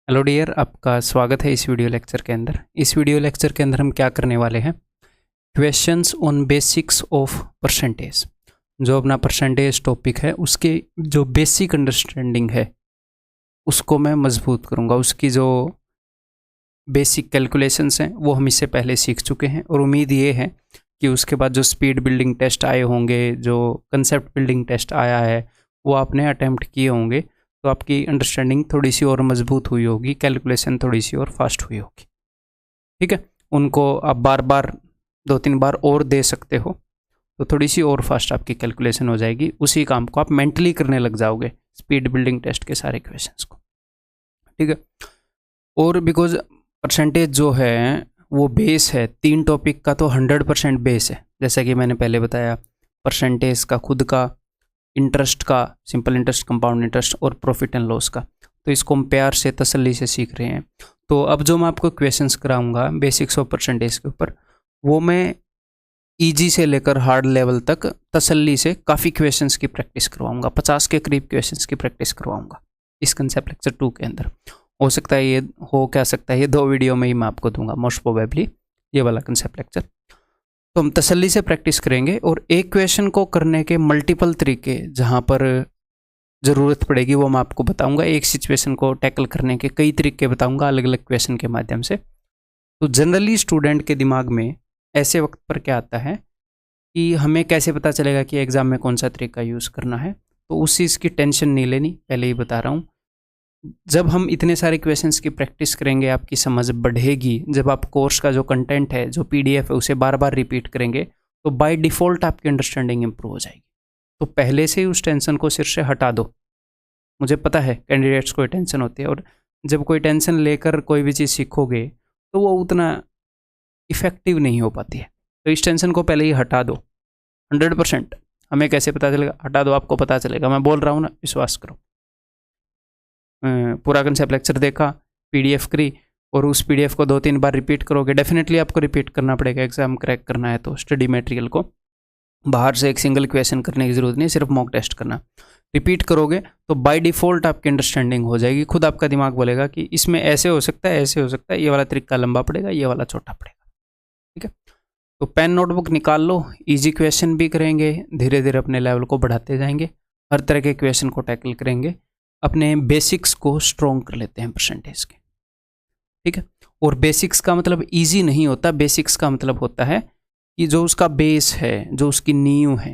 Hello dear, आपका स्वागत है इस वीडियो लेक्चर के अंदर। इस वीडियो लेक्चर के अंदर हम क्या करने वाले हैं, questions on basics of percentage. जो अपना परसेंटेज टॉपिक है उसके जो बेसिक अंडरस्टैंडिंग है उसको मैं मजबूत करूँगा। उसकी जो बेसिक कैलकुलेशंस हैं वो हम इससे पहले सीख चुके हैं और उम्मीद ये है कि उसके बाद जो स्पीड बिल्डिंग टेस्ट आए होंगे, जो कंसेप्ट बिल्डिंग टेस्ट आया है वो आपने अटैम्प्ट किए होंगे, तो आपकी अंडरस्टैंडिंग थोड़ी सी और मजबूत हुई होगी, कैलकुलेशन थोड़ी सी और फास्ट हुई होगी। ठीक है, उनको आप बार बार 2-3 बार और दे सकते हो तो थोड़ी सी और फास्ट आपकी कैलकुलेशन हो जाएगी। उसी काम को आप मेंटली करने लग जाओगे, स्पीड बिल्डिंग टेस्ट के सारे क्वेश्चंस को। ठीक है, और बिकॉज परसेंटेज जो है वो बेस है 3 टॉपिक का, तो 100% बेस है। जैसा कि मैंने पहले बताया, परसेंटेज का खुद का, इंटरेस्ट का, सिंपल इंटरेस्ट, कंपाउंड इंटरेस्ट और प्रॉफिट एंड लॉस का। तो इसको हम प्यार से तसल्ली से सीख रहे हैं। तो अब जो मैं आपको क्वेश्चंस कराऊंगा बेसिक्स ऑफ परसेंटेज के ऊपर, वो मैं इजी से लेकर हार्ड लेवल तक तसल्ली से काफ़ी क्वेश्चंस की प्रैक्टिस करवाऊंगा। 50 के करीब क्वेश्चंस की प्रैक्टिस करवाऊंगा इस कंसेप्ट लेक्चर 2 के अंदर। हो सकता है ये हो, क्या सकता है ये 2 वीडियो में ही मैं आपको दूंगा मोस्ट प्रोबेबली, ये वाला कंसेप्ट लेक्चर। तो हम तसल्ली से प्रैक्टिस करेंगे और एक क्वेश्चन को करने के मल्टीपल तरीके जहाँ पर ज़रूरत पड़ेगी वो मैं आपको बताऊंगा। एक सिचुएशन को टैकल करने के कई तरीके बताऊंगा अलग अलग क्वेश्चन के माध्यम से। तो जनरली स्टूडेंट के दिमाग में ऐसे वक्त पर क्या आता है कि हमें कैसे पता चलेगा कि एग्ज़ाम में कौन सा तरीका यूज़ करना है। तो उस चीज़ की टेंशन नहीं लेनी, पहले ही बता रहा हूँ। जब हम इतने सारे क्वेश्चंस की प्रैक्टिस करेंगे आपकी समझ बढ़ेगी। जब आप कोर्स का जो कंटेंट है, जो पीडीएफ है, उसे बार बार रिपीट करेंगे तो बाय डिफ़ॉल्ट आपकी अंडरस्टैंडिंग इंप्रूव हो जाएगी। तो पहले से ही उस टेंशन को सिर से हटा दो। मुझे पता है कैंडिडेट्स को टेंशन होती है, और जब कोई टेंशन लेकर कोई भी चीज़ सीखोगे तो वो उतना इफ़ेक्टिव नहीं हो पाती है। तो इस टेंशन को पहले ही हटा दो 100%। हमें कैसे पता चलेगा? हटा दो, आपको पता चलेगा। मैं बोल रहा हूँ ना, विश्वास करो। पूरा कंसेप्ट लेक्चर देखा, पीडीएफ करी, और उस पीडीएफ को 2-3 बार रिपीट करोगे। डेफिनेटली आपको रिपीट करना पड़ेगा, एग्जाम क्रैक करना है तो। स्टडी मटेरियल को बाहर से एक सिंगल क्वेश्चन करने की ज़रूरत नहीं, सिर्फ मॉक टेस्ट करना। रिपीट करोगे तो बाय डिफ़ॉल्ट आपकी अंडरस्टैंडिंग हो जाएगी। खुद आपका दिमाग बोलेगा कि इसमें ऐसे हो सकता है, ऐसे हो सकता है, ये वाला तरीका लंबा पड़ेगा, ये वाला छोटा पड़ेगा। ठीक है, तो पेन नोटबुक निकाल लो। ईजी क्वेश्चन भी करेंगे, धीरे धीरे अपने लेवल को बढ़ाते जाएंगे, हर तरह के क्वेश्चन को टैकल करेंगे, अपने बेसिक्स को स्ट्रॉन्ग कर लेते हैं परसेंटेज के। ठीक है, और बेसिक्स का मतलब इजी नहीं होता। बेसिक्स का मतलब होता है कि जो उसका बेस है, जो उसकी नींव है।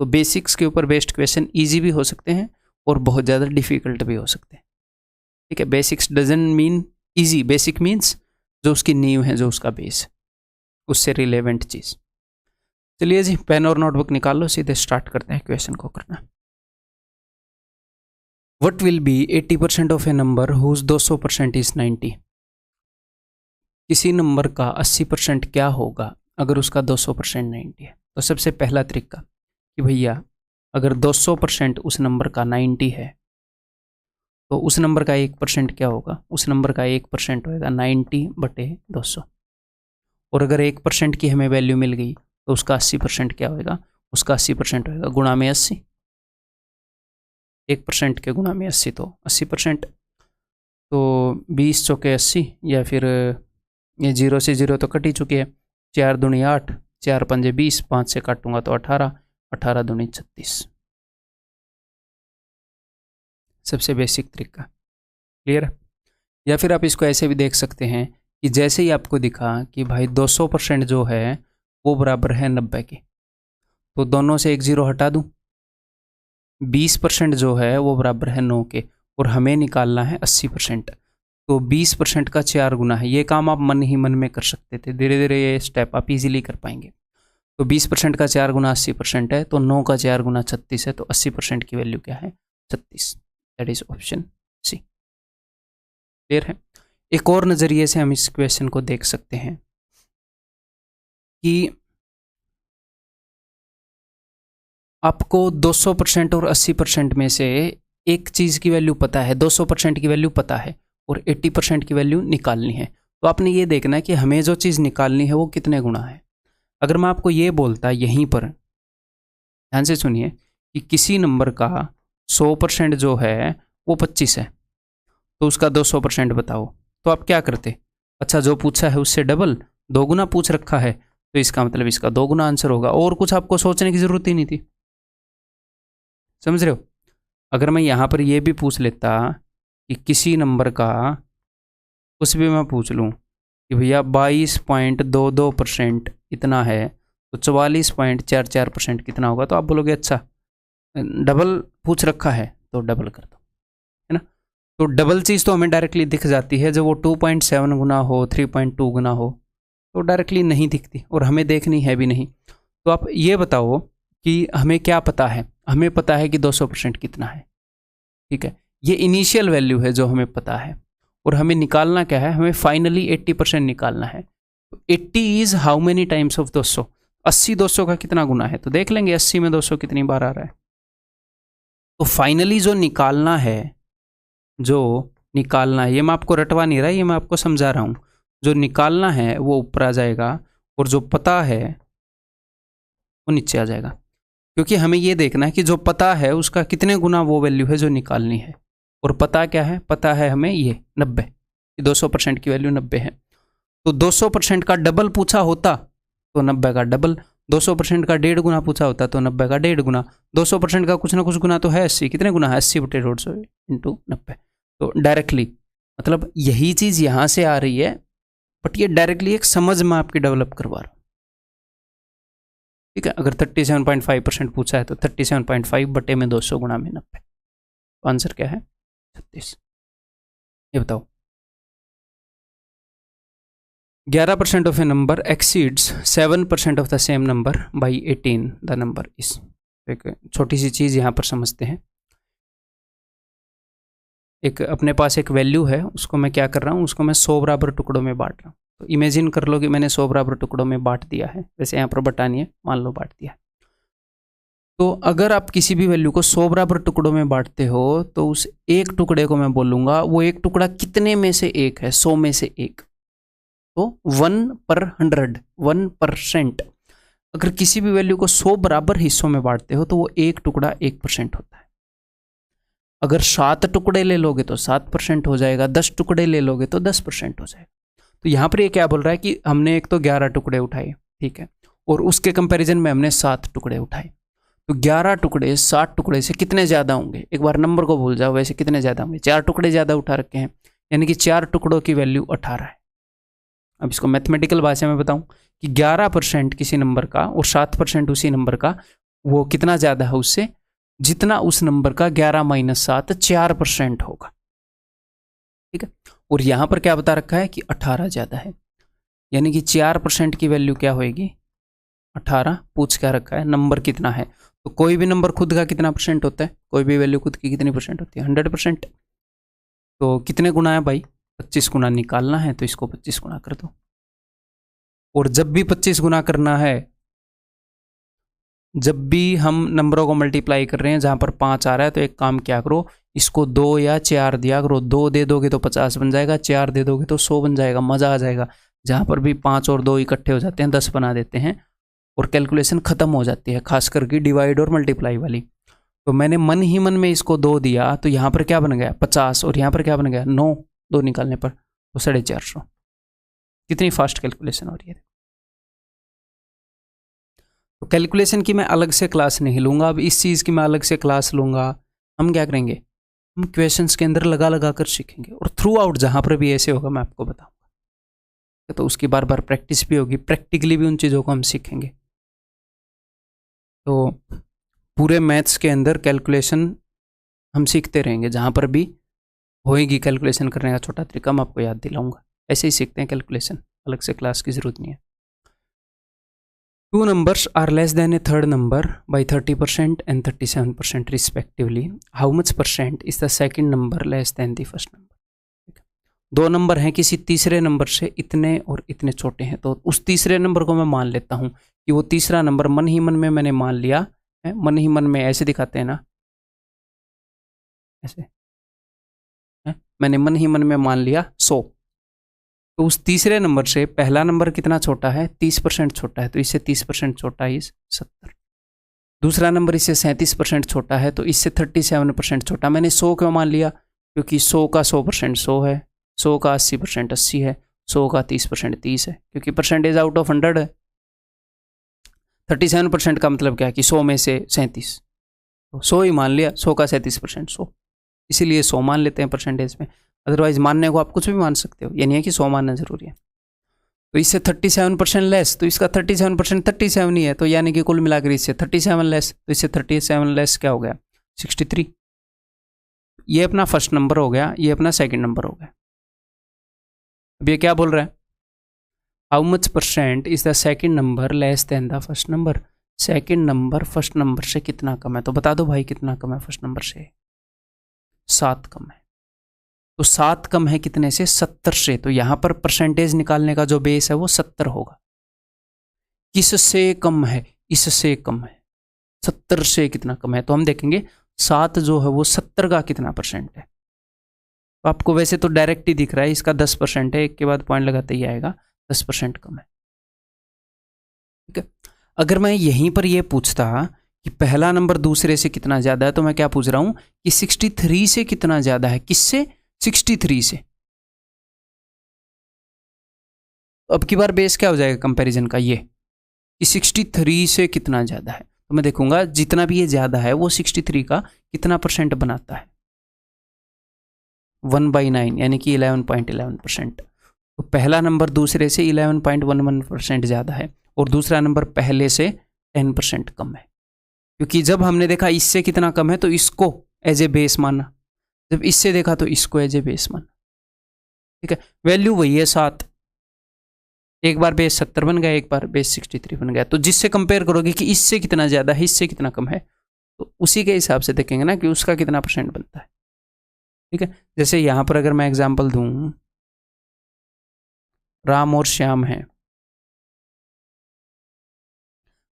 तो बेसिक्स के ऊपर बेस्ड क्वेश्चन इजी भी हो सकते हैं और बहुत ज़्यादा डिफिकल्ट भी हो सकते हैं। ठीक है, basics doesn't mean easy, basic means जो उसकी नींव है, जो उसका बेस है, उससे रिलेवेंट चीज़। चलिए जी, पेन और नोटबुक निकाल लो, सीधे स्टार्ट करते हैं क्वेश्चन को करना। What will be 80% of a number whose 200% is 90? किसी नंबर का 80% क्या होगा अगर उसका 200% 90 है? तो सबसे पहला तरीका कि भैया अगर 200% उस नंबर का 90 है तो उस नंबर का 1% क्या होगा? उस नंबर का 1% होएगा 90/200। और अगर 1% की हमें वैल्यू मिल गई तो उसका 80% क्या होएगा? उसका 80% होएगा गुणा में 80। 1% के गुणा में 80 तो 80%। तो 20 चौके 80, या फिर ये 0 से 0 तो कट ही चुकी है। 4 दूनी 8, 4 पंजे 20, 5 से काटूंगा तो 18, 18 दूनी 36। सबसे बेसिक तरीका क्लियर है। या फिर आप इसको ऐसे भी देख सकते हैं कि जैसे ही आपको दिखा कि भाई 200% जो है वो बराबर है 90 के, तो दोनों से एक 0 हटा दूं। 20% जो है वो बराबर है 9 के, और हमें निकालना है 80%। तो 20% का 4 गुना है। ये काम आप मन ही मन में कर सकते थे, धीरे धीरे ये स्टेप आप इजीली कर पाएंगे। तो 20% का 4 गुना 80% है, तो 9 का 4 गुना 36 है, तो 80% की वैल्यू क्या है? 36। That is option C. Clear है। एक और नज़रिए से हम इस क्वेश्चन को देख सकते हैं कि आपको 200% और 80% में से एक चीज़ की वैल्यू पता है, 200% की वैल्यू पता है और 80% की वैल्यू निकालनी है। तो आपने ये देखना है कि हमें जो चीज़ निकालनी है वो कितने गुना है। अगर मैं आपको ये बोलता यहीं पर, ध्यान से सुनिए, कि किसी नंबर का 100% जो है वो 25 है, तो उसका 200% बताओ। तो आप क्या करते, अच्छा जो पूछा है उससे डबल, 2 गुना पूछ रखा है तो इसका मतलब इसका 2 गुना आंसर होगा, और कुछ आपको सोचने की जरूरत ही नहीं थी। समझ रहे हो? अगर मैं यहाँ पर ये भी पूछ लेता कि किसी नंबर का, कुछ भी मैं पूछ लूँ कि भैया 22.22% इतना है, तो 44.44% कितना होगा, तो आप बोलोगे अच्छा डबल पूछ रखा है तो डबल कर दो, है ना। तो डबल चीज़ तो हमें डायरेक्टली दिख जाती है, जब वो 2.7 गुना हो, 3.2 गुना हो तो डायरेक्टली नहीं दिखती, और हमें देखनी है भी नहीं। तो आप ये बताओ कि हमें क्या पता है, हमें पता है कि 200% कितना है, ठीक है, ये इनिशियल वैल्यू है जो हमें पता है, और हमें निकालना क्या है, हमें फाइनली 80% निकालना है। तो 80 is how many times of 200, 80 200 का कितना गुना है, तो देख लेंगे 80 में 200 कितनी बार आ रहा है। तो फाइनली जो निकालना है, ये मैं आपको रटवा नहीं रहा, ये मैं आपको समझा रहा हूँ, जो निकालना है वो ऊपर आ जाएगा, और जो पता है वो नीचे आ जाएगा, क्योंकि हमें ये देखना है कि जो पता है उसका कितने गुना वो वैल्यू है जो निकालनी है। और पता क्या है, पता है हमें ये 90, 200% की वैल्यू 90 है। तो 200% का डबल पूछा होता तो 90 का डबल, 200% का 1.5 गुना पूछा होता तो 90 का 1.5 गुना, 200% का कुछ ना कुछ गुना तो है 80, कितने गुना है 80/150 इंटू 90। तो डायरेक्टली मतलब यही चीज़ यहाँ से आ रही है, बट ये डायरेक्टली एक समझ में आपकी डेवलप करवा रहा हूँ, ठीक है। अगर 37.5% पूछा है तो 37.5 बटे में 200 गुना में 90, तो आंसर क्या है 36। ये बताओ 11% of A number exceeds 7% of the same number by 18, the number is. एक छोटी सी चीज़ यहाँ पर समझते हैं, एक अपने पास एक वैल्यू है, उसको मैं क्या कर रहा हूँ, उसको मैं 100 बराबर टुकड़ों में बांट रहा हूँ। तो इमेजिन कर लो कि मैंने 100 बराबर टुकड़ों में बांट दिया है, वैसे यहाँ पर बटानी है, मान लो बांट दिया है। तो अगर आप किसी भी वैल्यू को 100 बराबर टुकड़ों में बांटते हो तो उस एक टुकड़े को मैं बोलूँगा वो एक टुकड़ा कितने में से एक है, 100 में से एक, तो 1/100, 1%। अगर किसी भी वैल्यू को 100 बराबर हिस्सों में बांटते हो तो वो एक टुकड़ा 1% होता है। अगर 7 टुकड़े ले लोगे तो 7% हो जाएगा, 10 टुकड़े ले लोगे तो 10% हो जाएगा। तो यहाँ पर ये क्या बोल रहा है कि हमने एक तो 11 टुकड़े उठाए, ठीक है, और उसके कंपैरिजन में हमने 7 टुकड़े उठाए, तो 11 टुकड़े 7 टुकड़े से कितने ज़्यादा होंगे, एक बार नंबर को भूल जाओ, वैसे कितने ज़्यादा होंगे, 4 टुकड़े ज़्यादा उठा रखे हैं, यानी कि 4 टुकड़ों की वैल्यू 18 है। अब इसको मैथमेटिकल भाषा में बताऊं कि 11% किसी नंबर का और 7% उसी नंबर का, वो कितना ज़्यादा है उससे, जितना उस नंबर का 11 - 7 4% होगा, ठीक है। और यहाँ पर क्या बता रखा है कि 18 ज़्यादा है, यानी कि 4% की वैल्यू क्या होएगी 18, पूछ क्या रखा है नंबर कितना है। तो कोई भी नंबर खुद का कितना परसेंट होता है, कोई भी वैल्यू खुद की कितनी परसेंट होती है 100%। तो कितने गुना है भाई 25 गुना निकालना है, तो इसको 25 गुना कर दो। और जब भी 25 गुना करना है, जब भी हम नंबरों को मल्टीप्लाई कर रहे हैं जहां पर 5 आ रहा है, तो एक काम क्या करो, इसको 2 या 4 दिया करो, 2 दे दोगे तो 50 बन जाएगा, 4 दे दोगे तो 100 बन जाएगा, मज़ा आ जाएगा। जहां पर भी 5 और 2 इकट्ठे हो जाते हैं 10 बना देते हैं और कैलकुलेशन खत्म हो जाती है, खास करके डिवाइड और मल्टीप्लाई वाली। तो मैंने मन ही मन में इसको 2 दिया, तो यहाँ पर क्या बन गया 50, और यहाँ पर क्या बन गया 9, 2 निकालने पर तो 450। कितनी फास्ट कैलकुलेशन हो रही है। तो कैलकुलेशन की मैं अलग से क्लास नहीं लूँगा, अब इस चीज़ की मैं अलग से क्लास लूँगा। हम क्या करेंगे, हम क्वेश्चंस के अंदर लगा लगा कर सीखेंगे, और थ्रू आउट जहाँ पर भी ऐसे होगा मैं आपको बताऊँगा, तो उसकी बार बार प्रैक्टिस भी होगी, प्रैक्टिकली भी उन चीज़ों को हम सीखेंगे। तो पूरे मैथ्स के अंदर कैलकुलेशन हम सीखते रहेंगे, जहाँ पर भी होएगी कैलकुलेशन करने का छोटा तरीका मैं आपको याद दिलाऊंगा। ऐसे ही सीखते हैं कैलकुलेशन, अलग से क्लास की ज़रूरत नहीं है। 2 numbers are less than a third number by 30% and 37% respectively. How much percent is the second number less than the first number? 2 number हैं किसी तीसरे नंबर से इतने और इतने छोटे हैं, तो उस तीसरे नंबर को मैं मान लेता हूँ कि वो तीसरा नंबर मन ही मन में मैंने मान लिया है, मन ही मन में ऐसे दिखाते हैं ना, ऐसे है? मैंने मन ही मन में मान लिया 100, तो उस तीसरे नंबर से पहला नंबर कितना छोटा है 30% छोटा है, तो इससे 30% छोटा है 70। दूसरा नंबर इससे 37% छोटा है, तो इससे 37% छोटा। मैंने 100 क्यों मान लिया, क्योंकि 100 का 100% 100 है, 100 का 80% 80 है, 100 का 30% 30 है, क्योंकि परसेंटेज आउट ऑफ 100 है। 37% का मतलब क्या है कि 100 में से 37, तो 100 ही मान लिया, 100 का 37% 100, इसीलिए 100 मान लेते हैं परसेंटेज में। अदरवाइज मानने को आप कुछ भी मान सकते हो, ये नहीं है कि 100 मानना जरूरी है। तो इससे 37% लेस, तो इसका 37% 37 ही है, तो यानी कि कुल मिलाकर इससे 37 लेस, तो इससे 37 लेस क्या हो गया 63। ये अपना फर्स्ट नंबर हो गया, ये अपना सेकंड नंबर हो गया। अब ये क्या बोल रहा है, how much percent is the second number less than the first number. Second number first number से कितना कम है, तो बता दो भाई कितना कम है फर्स्ट नंबर से, 7 कम है। तो 7 कम है कितने से, 70 से, तो यहां पर परसेंटेज निकालने का जो बेस है वो 70 होगा। किससे कम है, इससे कम है, 70 से कितना कम है, तो हम देखेंगे 7 जो है वो 70 का कितना परसेंट है। तो आपको वैसे तो डायरेक्ट ही दिख रहा है, इसका 10% है, एक के बाद पॉइंट लगाते ही आएगा, 10% कम है। ठीक है, अगर मैं यहीं पर यह पूछता कि पहला नंबर दूसरे से कितना ज्यादा है, तो मैं क्या पूछ रहा हूं कि 63 से कितना ज्यादा है, किससे, 63 से। अब की बार बेस क्या हो जाएगा कंपैरिजन का, ये कि 63 से कितना ज्यादा है, तो मैं देखूंगा जितना भी ये ज्यादा है वो 63 का कितना परसेंट बनाता है, 1/9 यानी कि 11.11%। तो पहला नंबर दूसरे से 11.11% ज़्यादा है और दूसरा नंबर पहले से 10% कम है। क्योंकि जब हमने देखा इससे कितना कम है तो इसको एज ए बेस माना, जब इससे देखा तो इसको एज ए बेस माना। ठीक है, वैल्यू वही है 7, एक बार बेस 70 बन गया, एक बार बेस 63 बन गया। तो जिससे कंपेयर करोगे कि इससे कितना ज़्यादा है, इससे कितना कम है, तो उसी के हिसाब से देखेंगे ना कि उसका कितना परसेंट बनता है। ठीक है, जैसे यहां पर अगर मैं एग्जांपल दूं, राम और श्याम हैं,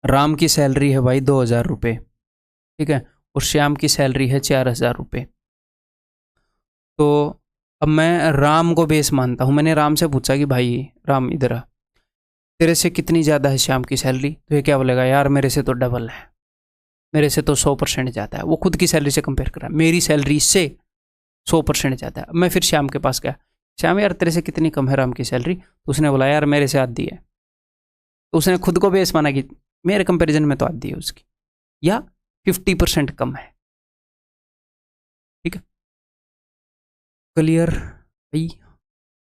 राम की सैलरी है भाई 2000 रुपये, ठीक है, और श्याम की सैलरी है 4000 रुपये। तो अब मैं राम को बेस मानता हूँ, मैंने राम से पूछा कि भाई राम इधर आ, तेरे से कितनी ज़्यादा है श्याम की सैलरी, तो ये क्या बोलेगा, यार मेरे से तो डबल है, मेरे से तो 100% ज़्यादा है। वो खुद की सैलरी से कंपेयर कर रहा है, मेरी सैलरी से 100% ज़्यादा है। मैं फिर श्याम के पास गया, श्याम यार तेरे से कितनी कम है राम की सैलरी, तो उसने बोला यार मेरे से आधी है। तो उसने खुद को बेस माना कि मेरे कंपैरिजन में तो आधी है उसकी, या 50% कम है। ठीक है, क्लियर भाई।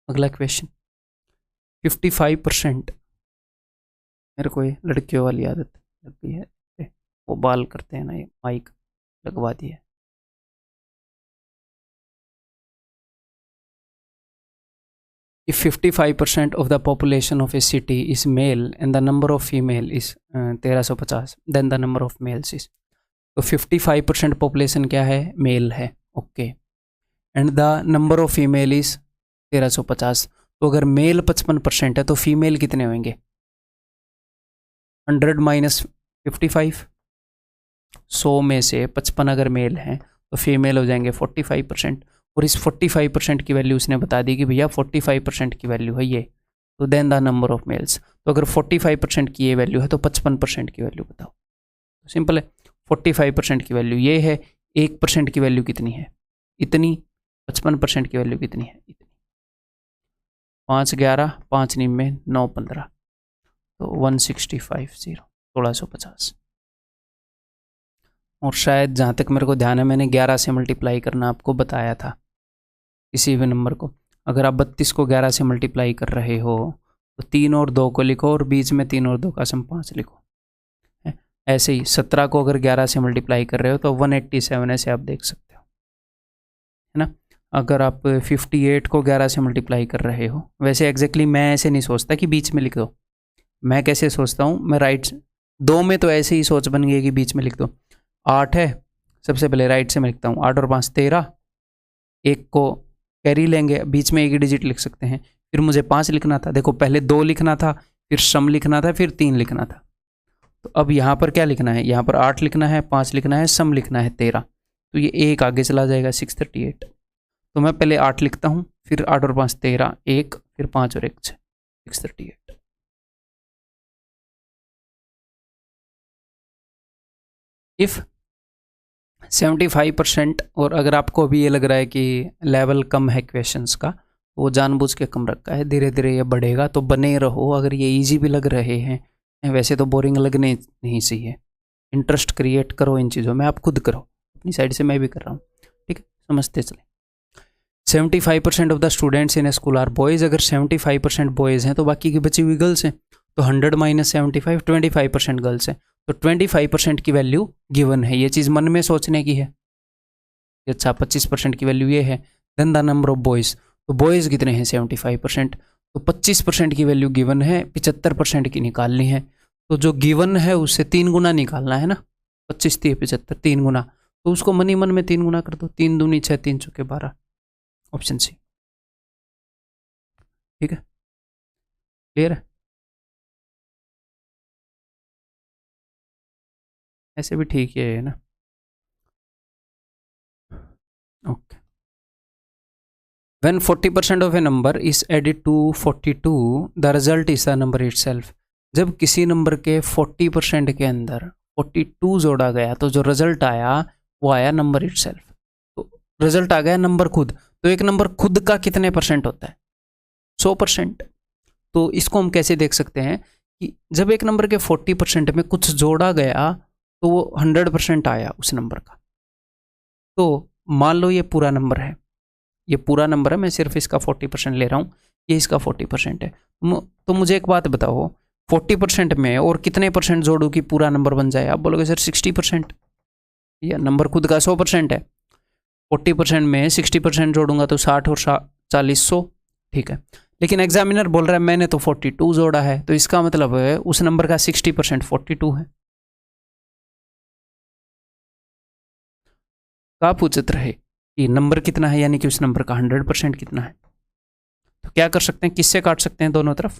अगला क्वेश्चन, 55%, मेरे को ये लड़कियों वाली आदत लग गई है, वो बाल करते हैं ना, ये माइक लगवा दिया। If 55% of the population of a city is male and the number of female is 1350, then the number of males is, तो 55% पॉपुलेशन क्या है, मेल है, okay, and the number of female is 1350। तो अगर mail 55% है तो female कितने होंगे, 100 माइनस 55, 100 में से 55 अगर मेल हैं तो फीमेल हो जाएंगे 45%, और इस 45% की वैल्यू उसने बता दी कि भैया 45% की वैल्यू है ये, तो then the number of males. तो अगर 45% की ये वैल्यू है तो 55% की वैल्यू बताओ। तो सिंपल है, 45% की वैल्यू ये है, 1% की वैल्यू कितनी है, इतनी, 55% की वैल्यू कितनी है, इतनी। 5 11 5 9 9 15, तो 165 1650। और शायद जहाँ तक मेरे को ध्यान है मैंने 11 से मल्टीप्लाई करना आपको बताया था, किसी भी नंबर को। अगर आप 32 को 11 से मल्टीप्लाई कर रहे हो तो 3 और 2 को लिखो और बीच में 3 और 2 का सम 5 लिखो। ऐसे ही 17 को अगर 11 से मल्टीप्लाई कर रहे हो तो 187 ऐसे आप देख सकते हो, है ना। अगर आप 58 को 11 से मल्टीप्लाई कर रहे हो, वैसे एग्जैक्टली मैं ऐसे नहीं सोचता कि बीच में लिख दो, मैं कैसे सोचता हूँ, मैं राइट 2 में तो ऐसे ही सोच बन गई कि बीच में लिख दो। 8 है, सबसे पहले राइट से मैं लिखता हूँ, 8 और 5 13, एक को कैरी लेंगे, बीच में एक ही डिजिट लिख सकते हैं। फिर मुझे 5 लिखना था, देखो पहले 2 लिखना था, फिर सम लिखना था, फिर 3 लिखना था। तो अब यहाँ पर क्या लिखना है, यहाँ पर 8 लिखना है, 5 लिखना है, सम लिखना है 13, तो ये एक आगे चला जाएगा 638। तो मैं पहले 8 लिखता हूँ, फिर 8 और 5 13, 1, फिर 5 और 1 638। If 75%। और अगर आपको अभी ये लग रहा है कि लेवल कम है क्वेश्चंस का, वो जानबूझ के कम रखा है, धीरे धीरे ये बढ़ेगा, तो बने रहो। अगर ये इजी भी लग रहे हैं, वैसे तो बोरिंग लगने नहीं चाहिए, इंटरेस्ट क्रिएट करो इन चीज़ों में, आप खुद करो, अपनी साइड से मैं भी कर रहा हूँ, ठीक है, समझते चले। 75% of the students in a school are boys. अगर 75% बॉयज़ हैं तो बाकी की बची हुई गर्ल्स हैं, तो 100 - 75 25% गर्ल्स हैं, तो 25% की वैल्यू गिवन है। ये चीज़ मन में सोचने की है। अच्छा, 25% की वैल्यू ये है। Then the number of boys, तो बॉयज़ कितने हैं 75%, तो 25% की वैल्यू गिवन है, 75% की निकालनी है। तो जो गिवन है उससे 3 गुना निकालना है ना, 25 × 75 3 गुना, तो उसको मनी मन में 3 गुना कर दो। 3 दूनी 6, 3 चौके 12, ऑप्शन सी, ठीक है, क्लियर है। ऐसे भी ठीक है ना, okay. When 40% of a number is added to 42, the result is the number itself. जब किसी नंबर के 40% के अंदर 42 जोड़ा गया तो जो रिजल्ट आया वो आया नंबर इटसेल्फ। तो रिजल्ट आ गया नंबर खुद। तो एक नंबर खुद का कितने परसेंट होता है? 100%। तो इसको हम कैसे देख सकते हैं कि जब एक नंबर के 40% में कुछ जोड़ा गया तो वो 100% आया उस नंबर का। तो मान लो ये पूरा नंबर है, ये पूरा नंबर है, मैं सिर्फ इसका 40% ले रहा हूँ, ये इसका 40% है। तो मुझे एक बात बताओ, 40% में और कितने परसेंट जोड़ूँ कि पूरा नंबर बन जाए? आप बोलोगे सर 60%, या नंबर खुद का 100% है, 40% में 60% जोड़ूंगा तो 60 और 40 100, ठीक है। लेकिन एग्जामिनर बोल रहा है मैंने तो 42 जोड़ा है, तो इसका मतलब है उस नंबर का 60% 42 है। आप पूछते रहे कि नंबर कितना है, यानी कि उस नंबर का 100% कितना है। तो क्या कर सकते हैं, किससे काट सकते हैं दोनों तरफ?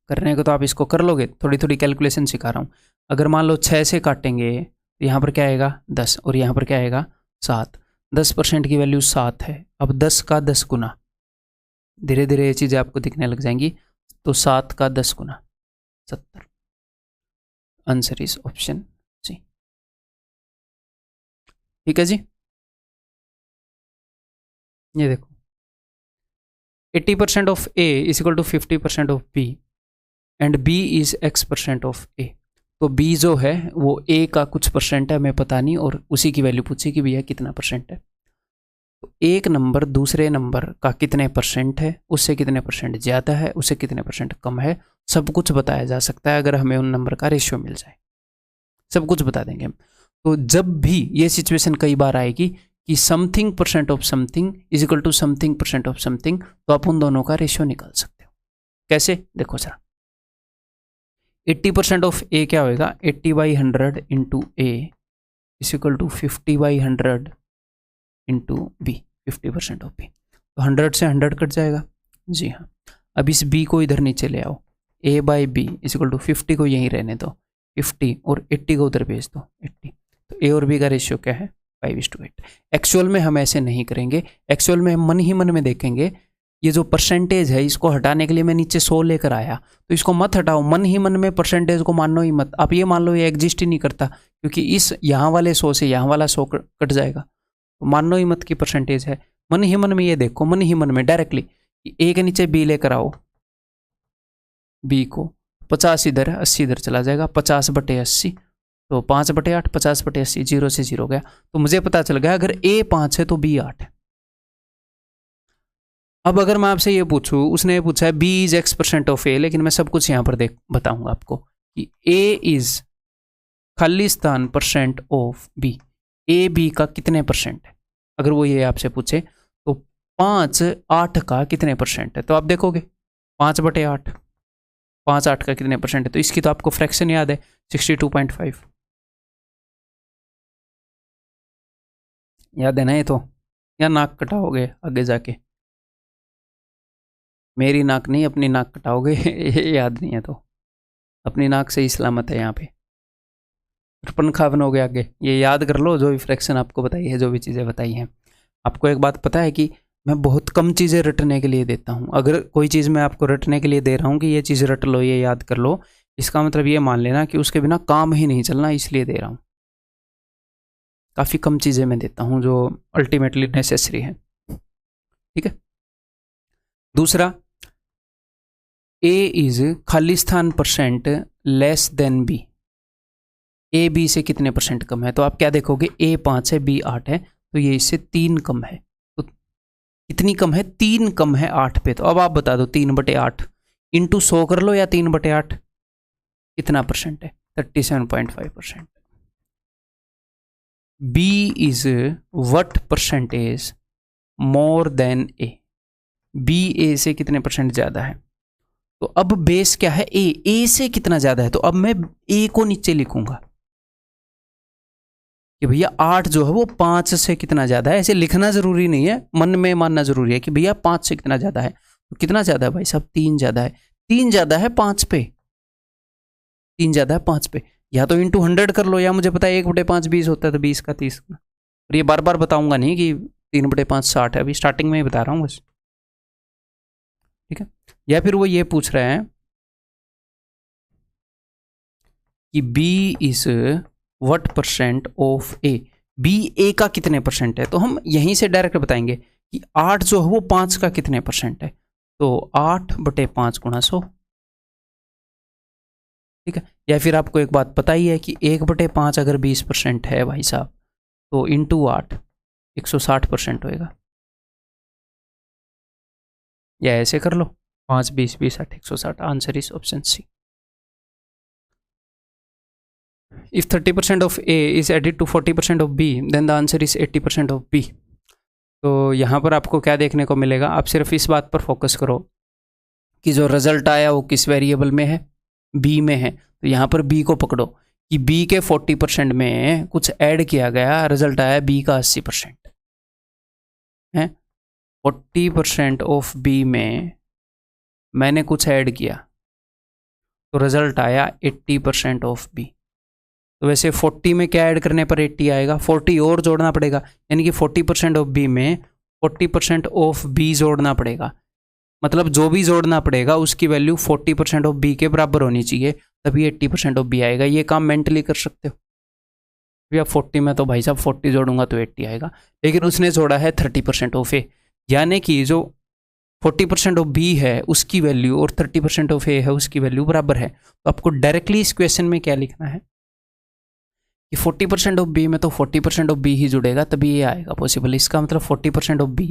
करने को तो आप इसको कर लोगे, थोड़ी थोड़ी कैलकुलेशन सिखा रहा हूँ। अगर मान लो 6 से काटेंगे तो यहाँ पर क्या आएगा 10, और यहाँ पर क्या आएगा 7। 10% की वैल्यू 7 है। अब 10 का 10 गुना, धीरे धीरे ये चीज़ें आपको दिखने लग जाएंगी। तो 7 का 10 गुना 70। आंसर इज ऑप्शन सी, ठीक है जी। ये देखो 80% of A is equal to 50% of B and B is x% of A. तो b जो है वो a का कुछ परसेंट है, हमें पता नहीं, और उसी की वैल्यू पूछी कि भैया कितना परसेंट है। तो एक नंबर दूसरे नंबर का कितने परसेंट है, उससे कितने परसेंट ज़्यादा है, उससे कितने परसेंट कम है, सब कुछ बताया जा सकता है अगर हमें उन नंबर का रेशियो मिल जाए, सब कुछ बता देंगे हम। तो जब भी ये सिचुएशन कई बार आएगी कि something % of something is equal to something % of something, तो आप उन दोनों का रेशियो निकाल सकते हो। कैसे, देखो जरा। 80% ऑफ ए क्या होएगा, 80/100 into A is equal to 50/100 into B, 50% of B. तो 100 से 100 कट जाएगा, जी हाँ। अब इस बी को इधर नीचे ले आओ, a/b इज इक्वल टू 50 को यहीं रहने दो 50, और 80 को उधर भेज दो 80। तो ए और बी का रेशियो क्या है 5:8। एक्चुअल में हम ऐसे नहीं करेंगे, एक्चुअल में हम मन ही मन में देखेंगे। ये जो परसेंटेज है इसको हटाने के लिए मैं नीचे 100 लेकर आया, तो इसको मत हटाओ, मन ही मन में परसेंटेज को मानो ही मत। आप ये मान लो ये एग्जिस्ट ही नहीं करता, क्योंकि इस यहाँ वाले 100 से यहाँ वाला 100 कट जाएगा। तो मानो ही मत की परसेंटेज है, मन ही मन में ये देखो, मन ही मन में डायरेक्टली ए के नीचे बी लेकर आओ, बी को 50 इधर है, 80 इधर चला जाएगा, 50/80, तो 5/8, 50/80, 0 से 0 गया। तो मुझे पता चल गया अगर ए 5 है तो बी 8 है। अब अगर मैं आपसे ये पूछूं, उसने पूछा है B is x% of A, लेकिन मैं सब कुछ यहाँ पर बताऊंगा आपको कि ए इज खालिस्तान % ऑफ बी, ए बी का कितने परसेंट है। अगर वो ये आपसे पूछे तो 5 8 का कितने परसेंट है, तो आप देखोगे 5/8, 5 8 का कितने परसेंट है। तो इसकी तो आपको फ्रैक्शन याद है 62.5, याद है ना ये तो, या नाक कटाओगे आगे जाके, मेरी नाक नहीं अपनी नाक कटाओगे ये याद नहीं है तो अपनी नाक से ही सलामत है यहाँ पे, पंखा बनोगे आगे। ये याद कर लो जो भी फ्रैक्शन आपको बताई है, जो भी चीज़ें बताई हैं। आपको एक बात पता है कि मैं बहुत कम चीज़ें रटने के लिए देता हूँ। अगर कोई चीज़ मैं आपको रटने के लिए दे रहा हूँ कि ये चीज़ रट लो, ये याद कर लो, इसका मतलब ये मान लेना कि उसके बिना काम ही नहीं चलना, इसलिए दे रहा हूँ। काफ़ी कम चीज़ें मैं देता हूँ जो अल्टीमेटली नेसेसरी है। ठीक है। दूसरा, ए इज खाली स्थान percent less than B. A B से कितने परसेंट कम है? तो आप क्या देखोगे, ए 5 है, बी 8 है, तो ये इससे 3 कम है। तो कितनी कम है? 3 कम है 8 पे। तो अब आप बता दो 3/8 इंटू 100 कर लो, या 3/8 कितना परसेंट है? 37.5%। B is what percentage more than A? B A से कितने परसेंट ज्यादा है? तो अब बेस क्या है? ए से कितना ज्यादा है? तो अब मैं ए को नीचे लिखूंगा कि भैया 8 जो है वो 5 से कितना ज्यादा है। ऐसे लिखना जरूरी नहीं है, मन में मानना जरूरी है कि भैया 5 से कितना ज्यादा है। तो कितना ज्यादा है भाई साहब? 3 ज्यादा है। 3 ज्यादा है 5 पे, 3 ज्यादा है 5 पे। या तो इंटू 100 कर लो, या मुझे पता है 1/5 20 होता है, तो 20 का 30 का। और ये बार बार बताऊंगा नहीं कि 3/5 60 है, अभी स्टार्टिंग में ही बता रहा हूँ बस। ठीक है। या फिर वो ये पूछ रहे हैं कि B is what percent of A? B A का कितने परसेंट है? तो हम यहीं से डायरेक्ट बताएंगे कि 8 जो है वो 5 का कितने परसेंट है। तो 8/5 गुणा 100। ठीक है। या फिर आपको एक बात पता ही है कि 1/5 अगर 20% है भाई साहब, तो इंटू 8 160% होएगा। या ऐसे कर लो, 5 20 20 8 160। Answer is option C. If 30% of A is added to 40% of B, then the answer is 80% of B. तो यहाँ पर आपको क्या देखने को मिलेगा? आप सिर्फ इस बात पर फोकस करो कि जो रिजल्ट आया वो किस वेरिएबल में है? B में है। तो यहाँ पर B को पकड़ो कि B के 40% में कुछ ऐड किया गया, रिजल्ट आया B का 80% है। 40% ऑफ B में मैंने कुछ ऐड किया, तो रिजल्ट आया 80% ऑफ B। तो वैसे 40 में क्या ऐड करने पर 80 आएगा? 40 और जोड़ना पड़ेगा, यानी कि 40% ऑफ बी में 40% ऑफ बी जोड़ना पड़ेगा। मतलब जो भी जोड़ना पड़ेगा उसकी वैल्यू 40% ऑफ बी के बराबर होनी चाहिए, तभी 80% ऑफ बी आएगा। ये काम मेंटली कर सकते हो भैया। 40 में तो भाई साहब 40 जोड़ूंगा तो 80 आएगा, लेकिन उसने जोड़ा है 30% ऑफ ए, यानी कि जो 40% ऑफ बी है उसकी वैल्यू और 30% ऑफ ए है उसकी वैल्यू बराबर है। तो आपको डायरेक्टली इस क्वेश्चन में क्या लिखना है कि 40% ऑफ बी में तो 40% ऑफ बी ही जुड़ेगा, तभी ये आएगा पॉसिबल। इसका मतलब 40% of B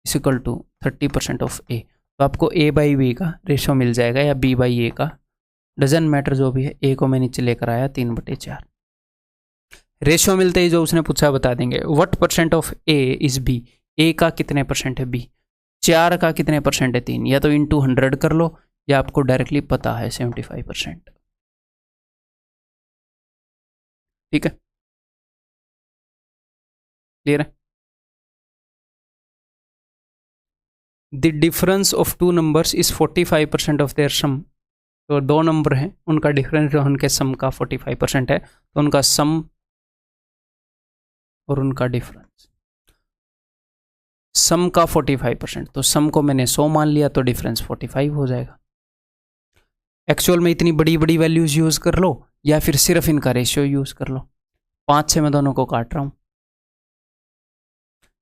is equal to 30% of A. तो आपको ए बाई बी का रेशो मिल जाएगा, या बी बाई ए का, डजंट मैटर जो भी है। ए को मैं नीचे लेकर आया 3/4। रेशो मिलते ही जो उसने पूछा बता देंगे। What percent of A is B? A का कितने परसेंट है बी? 4 का कितने परसेंट है? 3। या तो इंटू 100 कर लो, या आपको डायरेक्टली पता है 75%। ठीक है, क्लियर है? The difference of two numbers is 45% of their sum. तो दो नंबर हैं, उनका डिफरेंस जो उनके सम का 45% है, तो उनका सम और उनका डिफरेंस, सम का 45%, तो सम को मैंने 100 मान लिया, तो डिफरेंस 45 हो जाएगा। एक्चुअल में इतनी बड़ी बड़ी वैल्यूज यूज कर लो, या फिर सिर्फ इनका रेशियो यूज कर लो। 5 से मैं दोनों को काट रहा हूं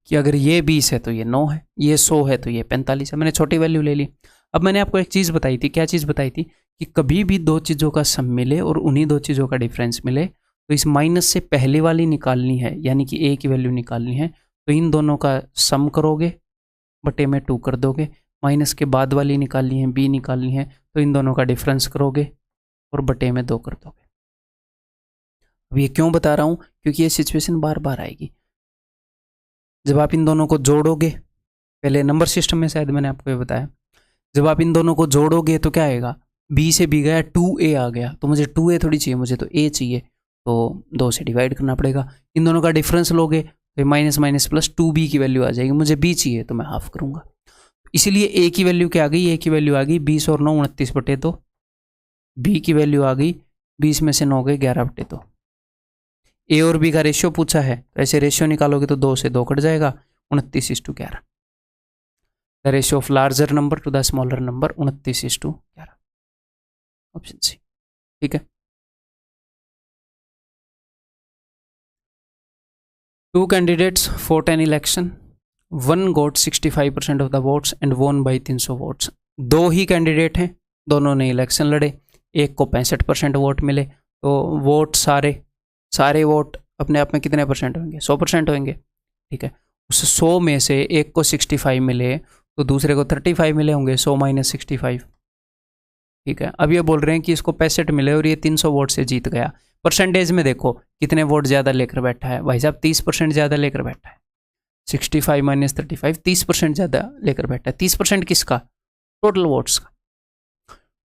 कि अगर ये 20 है तो ये 9 है, ये 100 है तो ये 45 है। मैंने छोटी वैल्यू ले ली। अब मैंने आपको एक चीज़ बताई थी। क्या चीज़ बताई थी? कि कभी भी दो चीज़ों का सम मिले और उन्हीं दो चीज़ों का डिफरेंस मिले, तो इस माइनस से पहले वाली निकालनी है, यानी कि ए की वैल्यू निकालनी है, तो इन दोनों का सम करोगे, बटे में 2 कर दोगे। माइनस के बाद वाली निकालनी है, बी निकालनी है, तो इन दोनों का डिफरेंस करोगे और बटे में 2 कर दोगे। अब ये क्यों बता रहा हूँ? क्योंकि ये सिचुएशन बार बार आएगी। जब आप इन दोनों को जोड़ोगे, पहले नंबर सिस्टम में शायद मैंने आपको ये बताया, जब आप इन दोनों को जोड़ोगे तो क्या आएगा? बी से बी गया, 2a आ गया, तो मुझे 2a थोड़ी चाहिए, मुझे तो a चाहिए, तो 2 से डिवाइड करना पड़ेगा। इन दोनों का डिफरेंस लोगे तो माइनस माइनस प्लस 2b की वैल्यू आ जाएगी। मुझे b चाहिए तो मैं हाफ करूंगा, इसीलिए a की वैल्यू क्या आ गई? a की वैल्यू आ गई 20 और 9 29/2। b की वैल्यू आ गई 20 में से 9 गए 11/2। ए और बी का रेशियो पूछा है, तो ऐसे रेशियो निकालोगे तो 2 से 2 कट जाएगा, 29:11। The ratio of larger number to the smaller number 29:11। Option C. ठीक है। 2 candidates fought an election. One got 65% of the votes and won by 300 votes. दो ही कैंडिडेट हैं, दोनों ने इलेक्शन लड़े, एक को 65% वोट मिले, तो वोट सारे वोट अपने आप में कितने परसेंट होंगे? 100% होंगे, ठीक है। उस 100 में से एक को 65 मिले तो दूसरे को 35 मिले होंगे, 100 माइनस 65, ठीक है। अब ये बोल रहे हैं कि इसको 65 मिले और ये 300 वोट से जीत गया। परसेंटेज में देखो कितने वोट ज़्यादा लेकर बैठा है भाई साहब, 30% ज़्यादा लेकर बैठा है। 65 माइनस 35, 30% ज़्यादा लेकर बैठा है। 30% किसका? टोटल वोट्स का।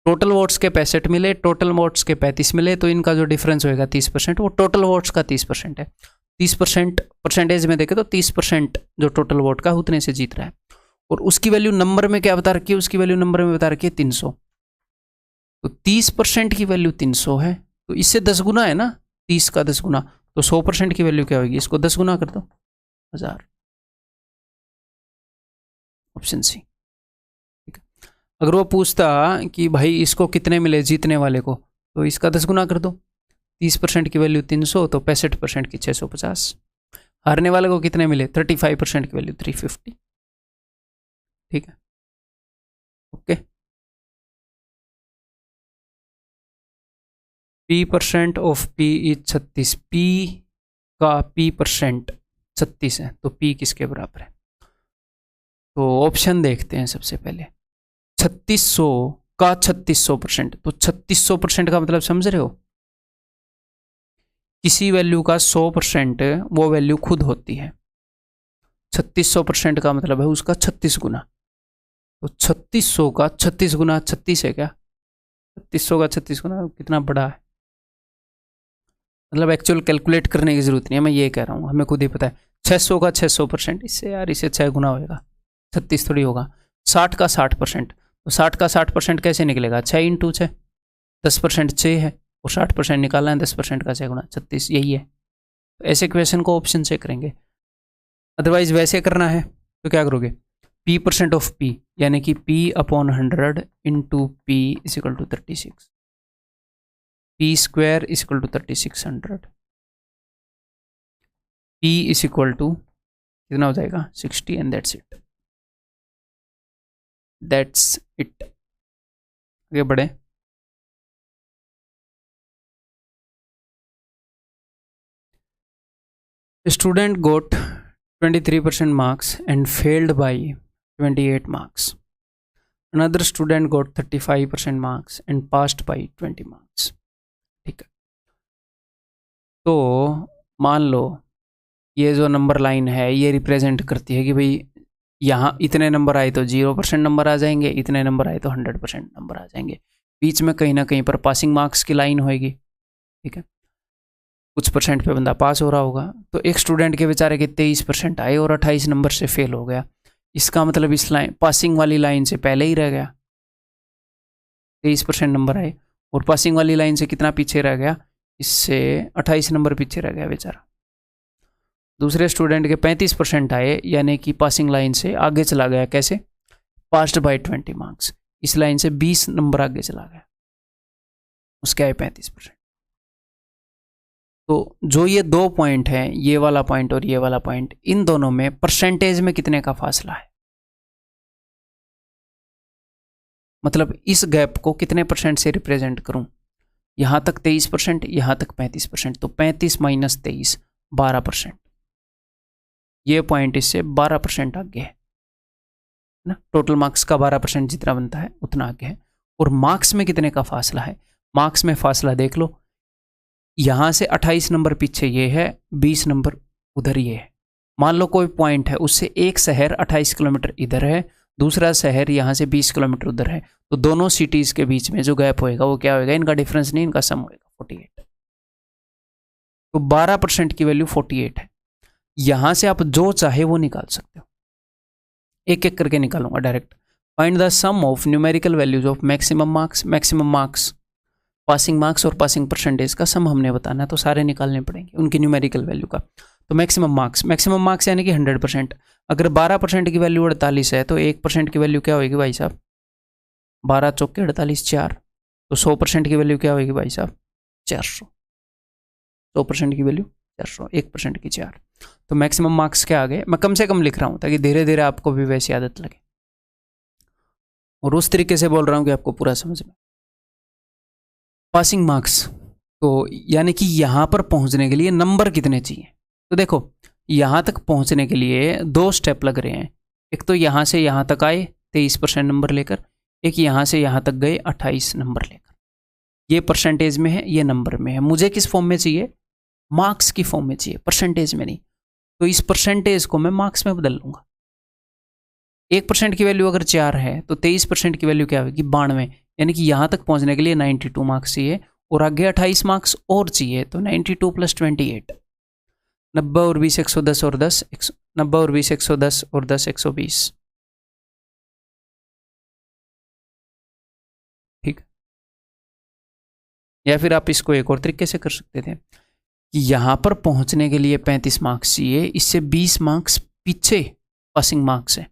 टोटल वोट्स के 65 मिले, टोटल वोट्स के 35 मिले, तो इनका जो डिफरेंस होएगा 30%, वो टोटल वोट्स का 30% है। 30% परसेंटेज में देखें तो 30% जो टोटल वोट का उतने से जीत रहा है। और उसकी वैल्यू नंबर में क्या बता रखी है? उसकी वैल्यू नंबर में बता रखी है 300। तो 30% की वैल्यू 300 है, तो इससे 10 गुना है ना, 30 का 10 गुना, तो 100% की वैल्यू क्या होगी? इसको 10 गुना कर दो, 1000। ऑप्शन सी, ठीक है। अगर वो पूछता कि भाई इसको कितने मिले जीतने वाले को, तो इसका 10 गुना कर दो। 30% की वैल्यू 300, तो 65% की 650। हारने वाले को कितने मिले? 35% की वैल्यू 350, ठीक है। Okay, P% of P is 36। P का P% 36 है, तो P किसके बराबर है? तो ऑप्शन देखते हैं सबसे पहले। 3600 का 3600%, तो 3600% का मतलब समझ रहे हो? किसी वैल्यू का 100% वो वैल्यू खुद होती है। 3600% का मतलब है उसका 36 गुना। तो 3600 का 36 गुना 36 है क्या? 3600 का 36 गुना कितना बड़ा है? मतलब एक्चुअल कैलकुलेट करने की जरूरत नहीं है, मैं ये कह रहा हूँ, हमें खुद ही पता है। 600 का 600%, इससे यार इसे 6 गुना होएगा, 36 थोड़ी होगा। 60 का 60%, तो 60 का 60% कैसे निकलेगा? 6 इंटू 6, 10% 6 है, और 60% निकालना है 10% का 6 गुना 36, यही है। तो ऐसे क्वेश्चन को ऑप्शन से करेंगे। अदरवाइज वैसे करना है तो क्या करोगे? P% ऑफ P, यानी कि P/100 into P is equal to 36, P square is equal to 3600, P is equal to कितना हो जाएगा? 60, and that's it, that's it. आगे बढ़े। Student got 23% marks and failed by 28 marks. Another student got 35% marks and passed by 20 marks. ठीक है, तो मान लो ये जो नंबर लाइन है ये रिप्रेजेंट करती है कि भाई यहाँ इतने नंबर आए तो 0% नंबर आ जाएंगे, इतने नंबर आए तो 100% नंबर आ जाएंगे। बीच में कहीं ना कहीं पर पासिंग मार्क्स की लाइन होएगी, ठीक है। कुछ परसेंट पे बंदा पास हो रहा होगा। तो एक स्टूडेंट के बेचारे के 23% आए और 28 नंबर से फेल हो गया। इसका मतलब इस लाइन पासिंग वाली लाइन से पहले ही रह गया, 23% नंबर आए, और पासिंग वाली लाइन से कितना पीछे रह गया? इससे 28 नंबर पीछे रह गया बेचारा। दूसरे स्टूडेंट के 35% आए, यानी कि पासिंग लाइन से आगे चला गया। कैसे? पास्ड बाय 20 मार्क्स, इस लाइन से 20 नंबर आगे चला गया, उसके आए 35%। तो जो ये दो पॉइंट हैं, ये वाला पॉइंट और ये वाला पॉइंट, इन दोनों में परसेंटेज में कितने का फासला है? मतलब इस गैप को कितने परसेंट से रिप्रेजेंट करूं? यहां तक 23%, यहां तक 35%, तो 35 माइनस 23 12%। ये पॉइंट इससे 12% आगे है ना। टोटल मार्क्स का 12% जितना बनता है उतना आगे है। और मार्क्स में कितने का फासला है? मार्क्स में फासला देख लो, यहां से 28 नंबर पीछे ये है, 20 नंबर उधर ये है। मान लो कोई पॉइंट है, उससे एक शहर 28 किलोमीटर इधर है, दूसरा शहर यहां से 20 किलोमीटर उधर है, तो दोनों सिटीज के बीच में जो गैप होएगा वो क्या होएगा? इनका डिफरेंस नहीं, इनका सम होएगा 48। तो 12% की वैल्यू 48 है। यहां से आप जो चाहे वो निकाल सकते हो, एक एक करके निकालूंगा direct. Find the sum of numerical values of maximum marks. Maximum marks, passing marks और पासिंग परसेंटेज का सम हमने बताना है, तो सारे निकालने पड़ेंगे उनकी न्यूमेरिकल वैल्यू का। तो मैक्सिमम मार्क्स यानी कि 100%। अगर 12% की वैल्यू 48 है, तो 1% की वैल्यू क्या होगी भाई साहब? 12 चौके 48, 4। तो 100% की वैल्यू क्या होगी भाई साहब? 400। 100% की वैल्यू 400, 1% की 4। तो मैक्सिमम मार्क्स क्या आ गए, मैं कम से कम लिख रहा हूँ ताकि धीरे धीरे आपको भी वैसी आदत लगे, और उस तरीके से बोल रहा हूँ कि आपको पूरा समझ में। पासिंग मार्क्स, तो यानी कि यहाँ पर पहुँचने के लिए नंबर कितने चाहिए। तो देखो यहाँ तक पहुँचने के लिए 2 स्टेप लग रहे हैं। एक तो यहाँ से यहाँ तक आए 23% नंबर लेकर, एक यहाँ से यहाँ तक गए 28 नंबर लेकर। ये परसेंटेज में है, ये नंबर में है। मुझे किस फॉर्म में चाहिए, मार्क्स की फॉर्म में चाहिए, परसेंटेज में नहीं। तो इस परसेंटेज को मैं मार्क्स में बदल लूँगा। 1% की वैल्यू अगर 4 है तो 23% की वैल्यू क्या होगी, 92। यानी कि यहाँ तक पहुँचने के लिए 92 मार्क्स चाहिए, और आगे 28 मार्क्स और चाहिए। तो 92 + 28, 90 और 20 110 और 10 90 और 20 110 और 10 120। ठीक, या फिर आप इसको एक और तरीके से कर सकते थे कि यहाँ पर पहुँचने के लिए 35 मार्क्स चाहिए, इससे 20 मार्क्स पीछे पासिंग मार्क्स है।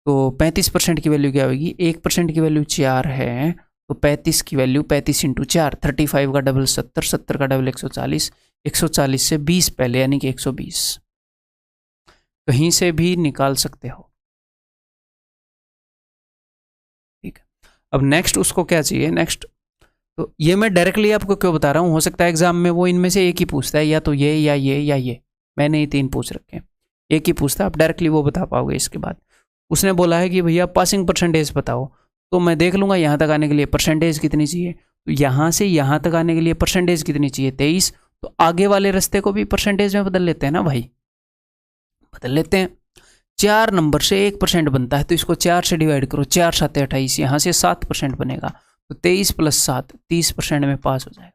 तो 35% की वैल्यू क्या होगी, 1% की वैल्यू 4 है, तो 35 की वैल्यू 35 × 4, 35 का डबल 70, 70 का डबल 140, 140 से 20 पहले यानी कि 120। कहीं से भी निकाल सकते हो। ठीक है, अब नेक्स्ट उसको क्या चाहिए, नेक्स्ट तो ये मैं डायरेक्टली आपको क्यों बता रहा हूँ, हो सकता है एग्जाम में वो इनमें से एक ही पूछता है, या तो ये या ये या ये। मैंने ही 3 पूछ रखे हैं, एक ही पूछता है, आप डायरेक्टली वो बता पाओगे। इसके बाद उसने बोला है कि भैया पासिंग परसेंटेज बताओ, तो मैं देख लूँगा यहाँ तक आने के लिए परसेंटेज कितनी चाहिए। तो यहाँ से यहाँ तक आने के लिए परसेंटेज कितनी चाहिए, 23। तो आगे वाले रास्ते को भी परसेंटेज में बदल लेते हैं ना भाई, बदल लेते हैं। 4 नंबर से 1% बनता है, तो इसको 4 से डिवाइड करो, 4 7 28, यहाँ से 7% बनेगा। तो 23 + 7 30% में पास हो जाएगा।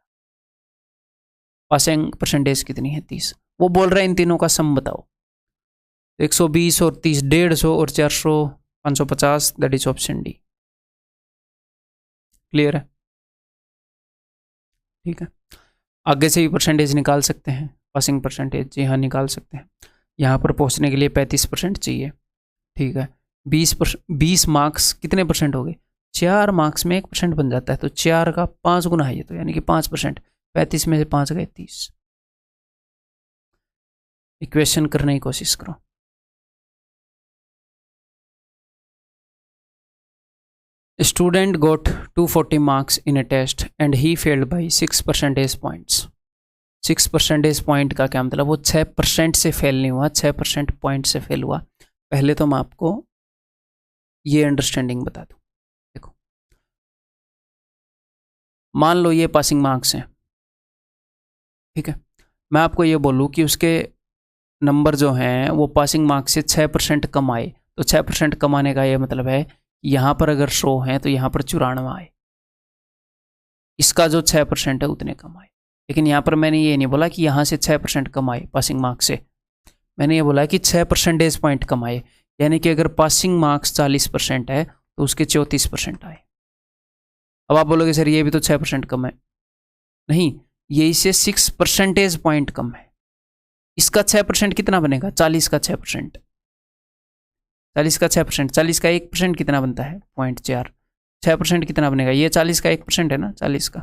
पासिंग परसेंटेज कितनी है, 30। वो बोल रहा है इन तीनों का सम बताओ। 120 और 30, 150 और 400, 550, that is option D. Clear है, ठीक है। आगे से भी परसेंटेज निकाल सकते हैं, पासिंग परसेंटेज, जी हाँ निकाल सकते हैं। यहाँ पर पहुँचने के लिए 35% चाहिए, ठीक है। 20 मार्क्स कितने परसेंट हो गए, 4 मार्क्स में 1% बन जाता है, तो 4 का 5 गुना है ये, तो यानी कि 5%। 35 में से 5 गए 30। इक्वेशन करने की कोशिश करो। Student got 240 marks in a test and he failed by 6 percentage points. 6 percentage point का क्या मतलब, वो 6% से फेल नहीं हुआ, 6% पॉइंट से फेल हुआ। पहले तो मैं आपको ये अंडरस्टैंडिंग बता दूं। देखो, मान लो ये पासिंग मार्क्स हैं, ठीक है। मैं आपको ये बोलूँ कि उसके नंबर जो हैं वो पासिंग मार्क्स से 6% कम आए, तो 6% कम आने का ये मतलब है यहाँ पर अगर 100 है तो यहाँ पर 94 आए, इसका जो 6% है उतने कम आए। लेकिन यहाँ पर मैंने ये नहीं बोला कि यहाँ से 6% कम आए पासिंग मार्क्स से, मैंने ये बोला कि 6 परसेंटेज पॉइंट कम आए। यानी कि अगर पासिंग मार्क्स 40% है तो उसके 34% आए। अब आप बोलोगे सर ये भी तो 6% कम है, नहीं, ये इससे 6 परसेंटेज पॉइंट कम है। इसका 6% कितना बनेगा, 40 का 6%, 40 का 6%, 40 का 1% कितना बनता है, 0.4। 6% कितना बनेगा, ये 40 का 1% है ना, 40 का,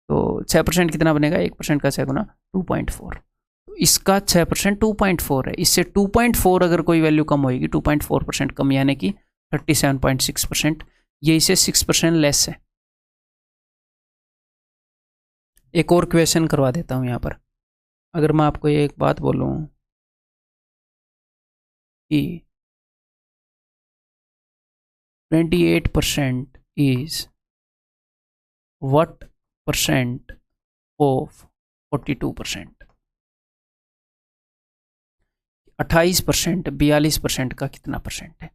तो 6% कितना बनेगा, 1% का 6 गुना 2.4। तो इसका 6% 2.4 है, इससे 2.4 अगर कोई वैल्यू कम होगी, 2.4% कम, यानी कि 37.6%, ये इसे 6% लेस है। एक और क्वेश्चन करवा देता हूँ यहाँ पर। अगर मैं आपको ये एक बात बोलूँ कि 28% is what percent of 42%? 28% 42% का कितना परसेंट है।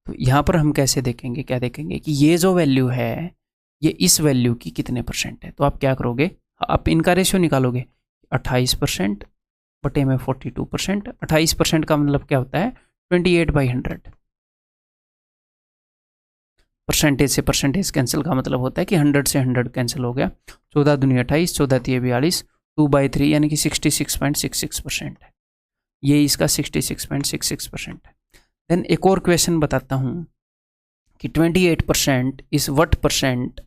तो यहाँ पर हम कैसे देखेंगे, क्या देखेंगे कि ये जो वैल्यू है ये इस वैल्यू की कितने परसेंट है। तो आप क्या करोगे, आप इनका रेशियो निकालोगे, 28% बटे में 42%। 28% का मतलब क्या होता है, 28/100। परसेंटेज से परसेंटेज कैंसिल का मतलब होता है कि 100 से 100 कैंसिल हो गया। 14 दूनी 28, 14 तिये 42, 2/3 यानी कि 66.66% है। ये इसका 66.66% है। देन एक और क्वेश्चन बताता हूँ कि 28% is what percent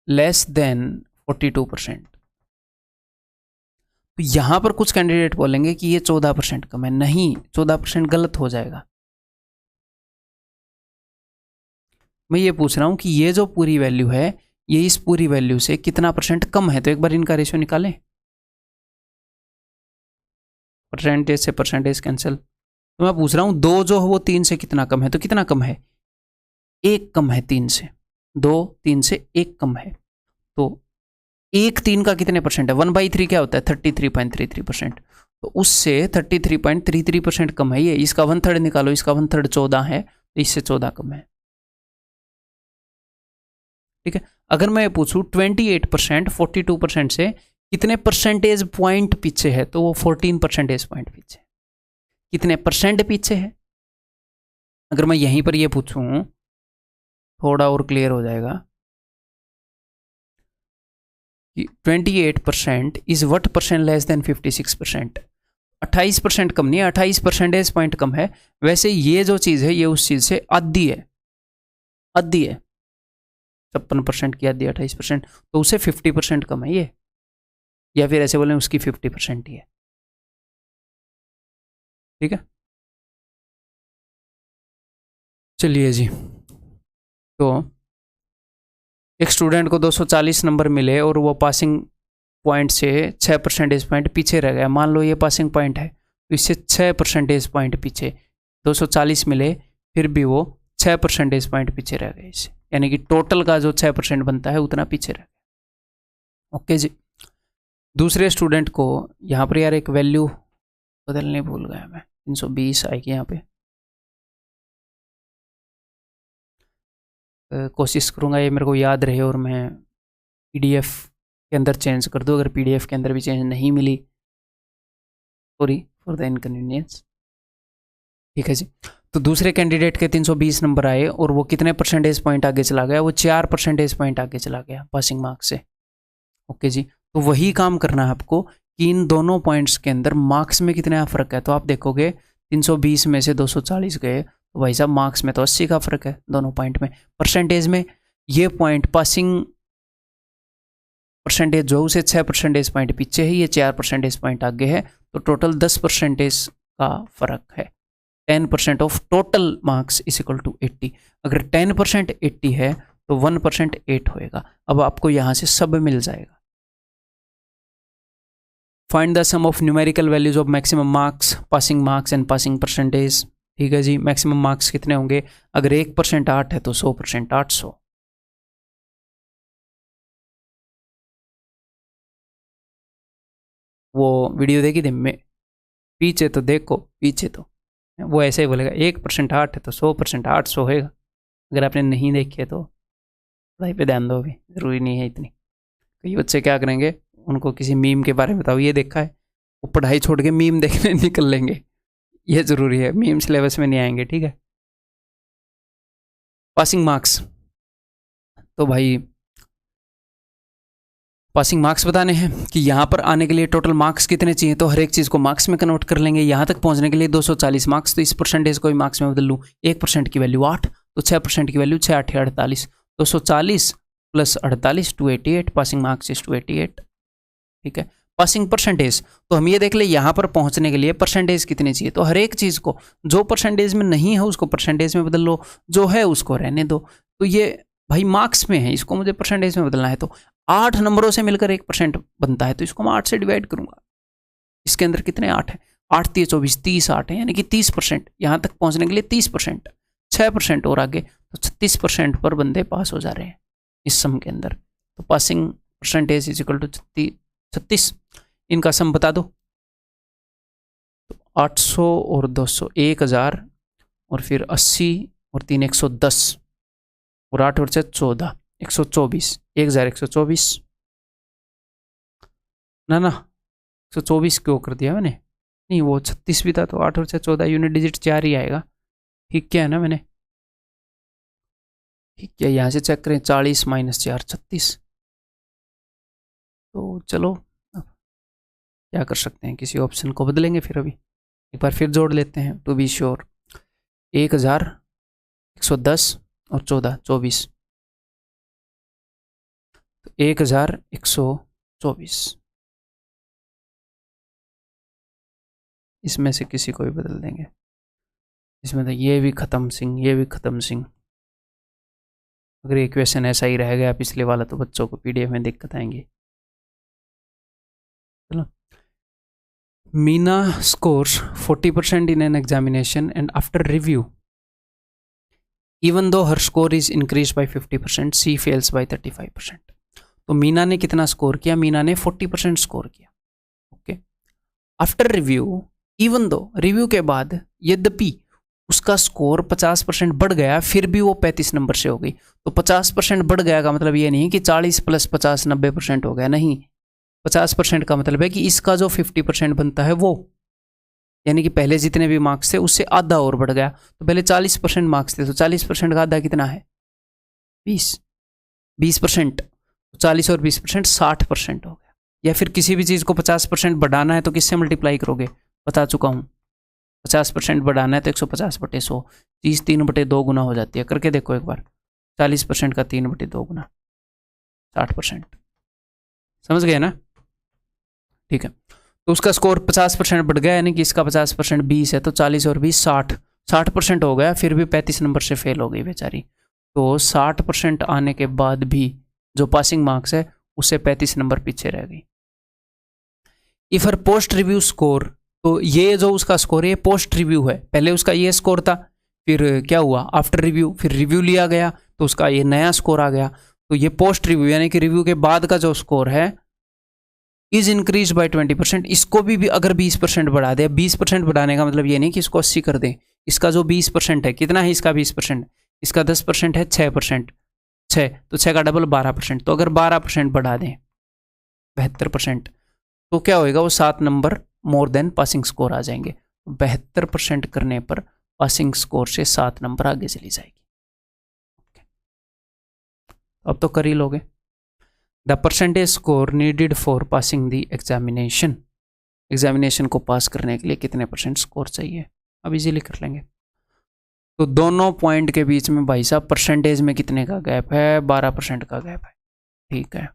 less then 42%। तो यहाँ पर कुछ कैंडिडेट बोलेंगे कि ये 14% कम है। नहीं, 14% गलत हो जाएगा। मैं ये पूछ रहा हूँ कि ये जो पूरी वैल्यू है ये इस पूरी वैल्यू से कितना परसेंट कम है। तो एक बार इनका रेशियो निकालें। परसेंटेज से परसेंटेज कैंसिल। तो मैं पूछ रहा हूँ 2 जो है वो 3 से कितना कम है। तो कितना कम है? 1 कम है 3 से। 2 3 से 1 कम है। तो 1 3 का कितने परसेंट है? 1/3 क्या होता है? 33.33%। तो उससे 33.33% कम है ये। इसका 1/3 निकालो। इसका 1/3 14 है, तो इससे 14 कम है। ठीक है। अगर मैं पूछूं 28% 42% से कितने परसेंटेज पॉइंट पीछे है, तो वो 14 परसेंटेज पॉइंट पीछे। कितने परसेंट पीछे है? अगर मैं यहीं पर ये पूछूं, थोड़ा और क्लियर हो जाएगा कि 28% is what percent less then 56%। 28% कम नहीं है, 28 परसेंटेज पॉइंट कम है। वैसे ये जो चीज है ये उस चीज से आधी है। आधी है। 56% की आधी 28%, तो उसे 50% कम है ये। या फिर ऐसे बोलें उसकी 50% ही है। ठीक है। चलिए जी, तो एक स्टूडेंट को 240 नंबर मिले और वो पासिंग पॉइंट से 6 परसेंटेज पॉइंट पीछे रह गया। मान लो ये पासिंग पॉइंट है, तो इससे 6 परसेंटेज पॉइंट पीछे। 240 मिले फिर भी वो 6 परसेंटेज पॉइंट पीछे रह गए इससे, यानी कि टोटल का जो 6% बनता है उतना पीछे रह गया। ओके जी। दूसरे स्टूडेंट को यहाँ पर यार एक वैल्यू बदलने भूल गया मैं। 320 आएगी यहाँ पे। कोशिश करूँगा ये मेरे को याद रहे और मैं PDF के अंदर चेंज कर दूँ। अगर PDF के अंदर भी चेंज नहीं मिली, सॉरी फॉर द इनकन्वीनियंस। ठीक है जी। तो दूसरे कैंडिडेट के 320 नंबर आए और वो कितने परसेंटेज पॉइंट आगे चला गया? वो 4 परसेंटेज पॉइंट आगे चला गया पासिंग मार्क्स से। ओके जी। तो वही काम करना है आपको कि इन दोनों पॉइंट्स के अंदर मार्क्स में कितना फ़र्क है। तो आप देखोगे 320 में से 240 गए, तो भाई साहब मार्क्स में तो 80 का फ़र्क है दोनों पॉइंट में। परसेंटेज में ये पॉइंट पासिंग परसेंटेज जो उसे 6 परसेंटेज पॉइंट पीछे है, ये 4 परसेंटेज पॉइंट आगे है, तो टोटल 10 परसेंटेज का फ़र्क है। 10% of total marks is equal to 80। अगर 10% 80 है तो 1% 8 होएगा। अब आपको यहाँ से सब मिल जाएगा। Find the sum of numerical values of maximum marks, passing marks and passing percentage. ठीक है जी। मैक्सिमम मार्क्स कितने होंगे? अगर 1% 8 है तो 100% 800। वो वीडियो देखी थी मैं, पीछे तो देखो, पीछे तो वो ऐसे ही बोलेगा 1% 8 है तो 100% 800 होएगा। अगर आपने नहीं देखी है तो पढ़ाई पे ध्यान दो, भी ज़रूरी नहीं है इतनी। कई बच्चे क्या करेंगे, उनको किसी मीम के बारे में बताओ ये देखा है, वो पढ़ाई छोड़ के मीम देखने निकल लेंगे। ये ज़रूरी है, मीम सिलेबस में नहीं आएंगे। ठीक है। पासिंग मार्क्स, तो भाई पासिंग मार्क्स बताने हैं कि यहाँ पर आने के लिए टोटल मार्क्स कितने चाहिए, तो हर एक चीज़ को मार्क्स में कन्वर्ट कर लेंगे। यहाँ तक पहुँचने के लिए 240 मार्क्स, तो इस परसेंटेज को भी मार्क्स में बदल लूँ। 1% की वैल्यू 8, तो 6% की value 6 8 48, 240 plus 48 288, passing marks is 288। ठीक है। पासिंग परसेंटेज, तो हम ये देख ले यहाँ पर पहुँचने के लिए परसेंटेज कितनी चाहिए, तो हर एक चीज़ को जो परसेंटेज में नहीं है उसको परसेंटेज में बदल लो, जो है उसको रहने दो। तो ये भाई मार्क्स में है, इसको मुझे परसेंटेज में बदलना है, तो 8 नंबरों से मिलकर 1% बनता है, तो इसको मैं 8 से डिवाइड करूंगा। इसके अंदर कितने 8 है? 8 3 24, 30 8 है, यानी कि 30%। यहाँ तक पहुँचने के लिए 30%, 6% और आगे, तो 36% पर बंदे पास हो जा रहे हैं इस सम के अंदर। तो passing percentage is equal to 36। इनका सम बता दो। तो 800 और 200 1000, और फिर 80 और 3 110, और 8 और 6 14, 124, 1124। ना 124 क्यों कर दिया मैंने? नहीं, वो 36 भी था, तो 8 और 6 14, यूनिट डिजिट 4 ही आएगा। ठीक क्या है ना मैंने? ठीक है। यहाँ से चेक करें, 40 माइनस 4 36। तो चलो क्या कर सकते हैं, किसी ऑप्शन को बदलेंगे फिर। अभी एक बार फिर जोड़ लेते हैं टू बी श्योर। 1110 और 14 24, तो 1124। इसमें से किसी को भी बदल देंगे। इसमें तो ये भी खत्म सिंह, ये भी खत्म सिंह। अगर ये क्वेश्चन ऐसा ही रह गया पिछले वाला तो बच्चों को पीडीएफ में दिक्कत आएंगी। चलो, Meena scores 40% in an examination and after review, even though her score is increased by 50%, she fails by 35%. तो मीना ने कितना स्कोर किया? मीना ने 40% स्कोर किया। Okay, after review, even though, review के बाद यद्यपि उसका स्कोर 50% बढ़ गया, फिर भी वो 35 नंबर से हो गई। तो 50% बढ़ गया का मतलब ये नहीं कि 40 + 50 90% हो गया, नहीं। 50% का मतलब है कि इसका जो 50% बनता है वो, यानी कि पहले जितने भी मार्क्स थे उससे आधा और बढ़ गया। तो पहले 40% मार्क्स थे, तो 40% का आधा कितना है? 20%। 40 और 20% 60% हो गया। या फिर किसी भी चीज़ को 50% बढ़ाना है तो किससे मल्टीप्लाई करोगे? बता चुका हूँ, 50% बढ़ाना है तो 150/100, चीज़ 3/2 गुना हो जाती है। करके देखो एक बार, 40% का 3/2 गुना 60%। समझ गए ना? ठीक है, तो उसका स्कोर 50% बढ़ गया, यानी कि इसका 50% 20 है, तो 40 और 20 60% हो गया, फिर भी 35 नंबर से फेल हो गई बेचारी। तो 60% आने के बाद भी जो पासिंग मार्क्स है उससे 35 नंबर पीछे रह गई। If her post review score, तो ये जो उसका स्कोर है पोस्ट रिव्यू है, पहले उसका ये स्कोर था, फिर क्या हुआ? आफ्टर रिव्यू, फिर रिव्यू लिया गया तो उसका ये नया स्कोर आ गया। तो ये पोस्ट रिव्यू यानी कि रिव्यू के बाद का जो स्कोर है इज इंक्रीज बाय 20%, इसको भी अगर 20% बढ़ा दे, 20% बढ़ाने का मतलब ये नहीं कि इसको 80 कर दें। इसका जो 20% है, कितना है इसका 20%? इसका 10% है 6%, 6 तो 6 का डबल 12%। तो अगर 12% बढ़ा दें 72%, तो क्या होएगा? वो 7 number more than passing score आ जाएंगे। 72% करने पर पासिंग स्कोर से 7 नंबर आगे चली जाएगी। अब तो कर ही लोगे। The percentage score needed for passing the examination, examination को पास करने के लिए कितने % स्कोर चाहिए? अब इजीली कर लेंगे। तो दोनों पॉइंट के बीच में भाई साहब परसेंटेज में कितने का गैप है? 12% का गैप है। ठीक है,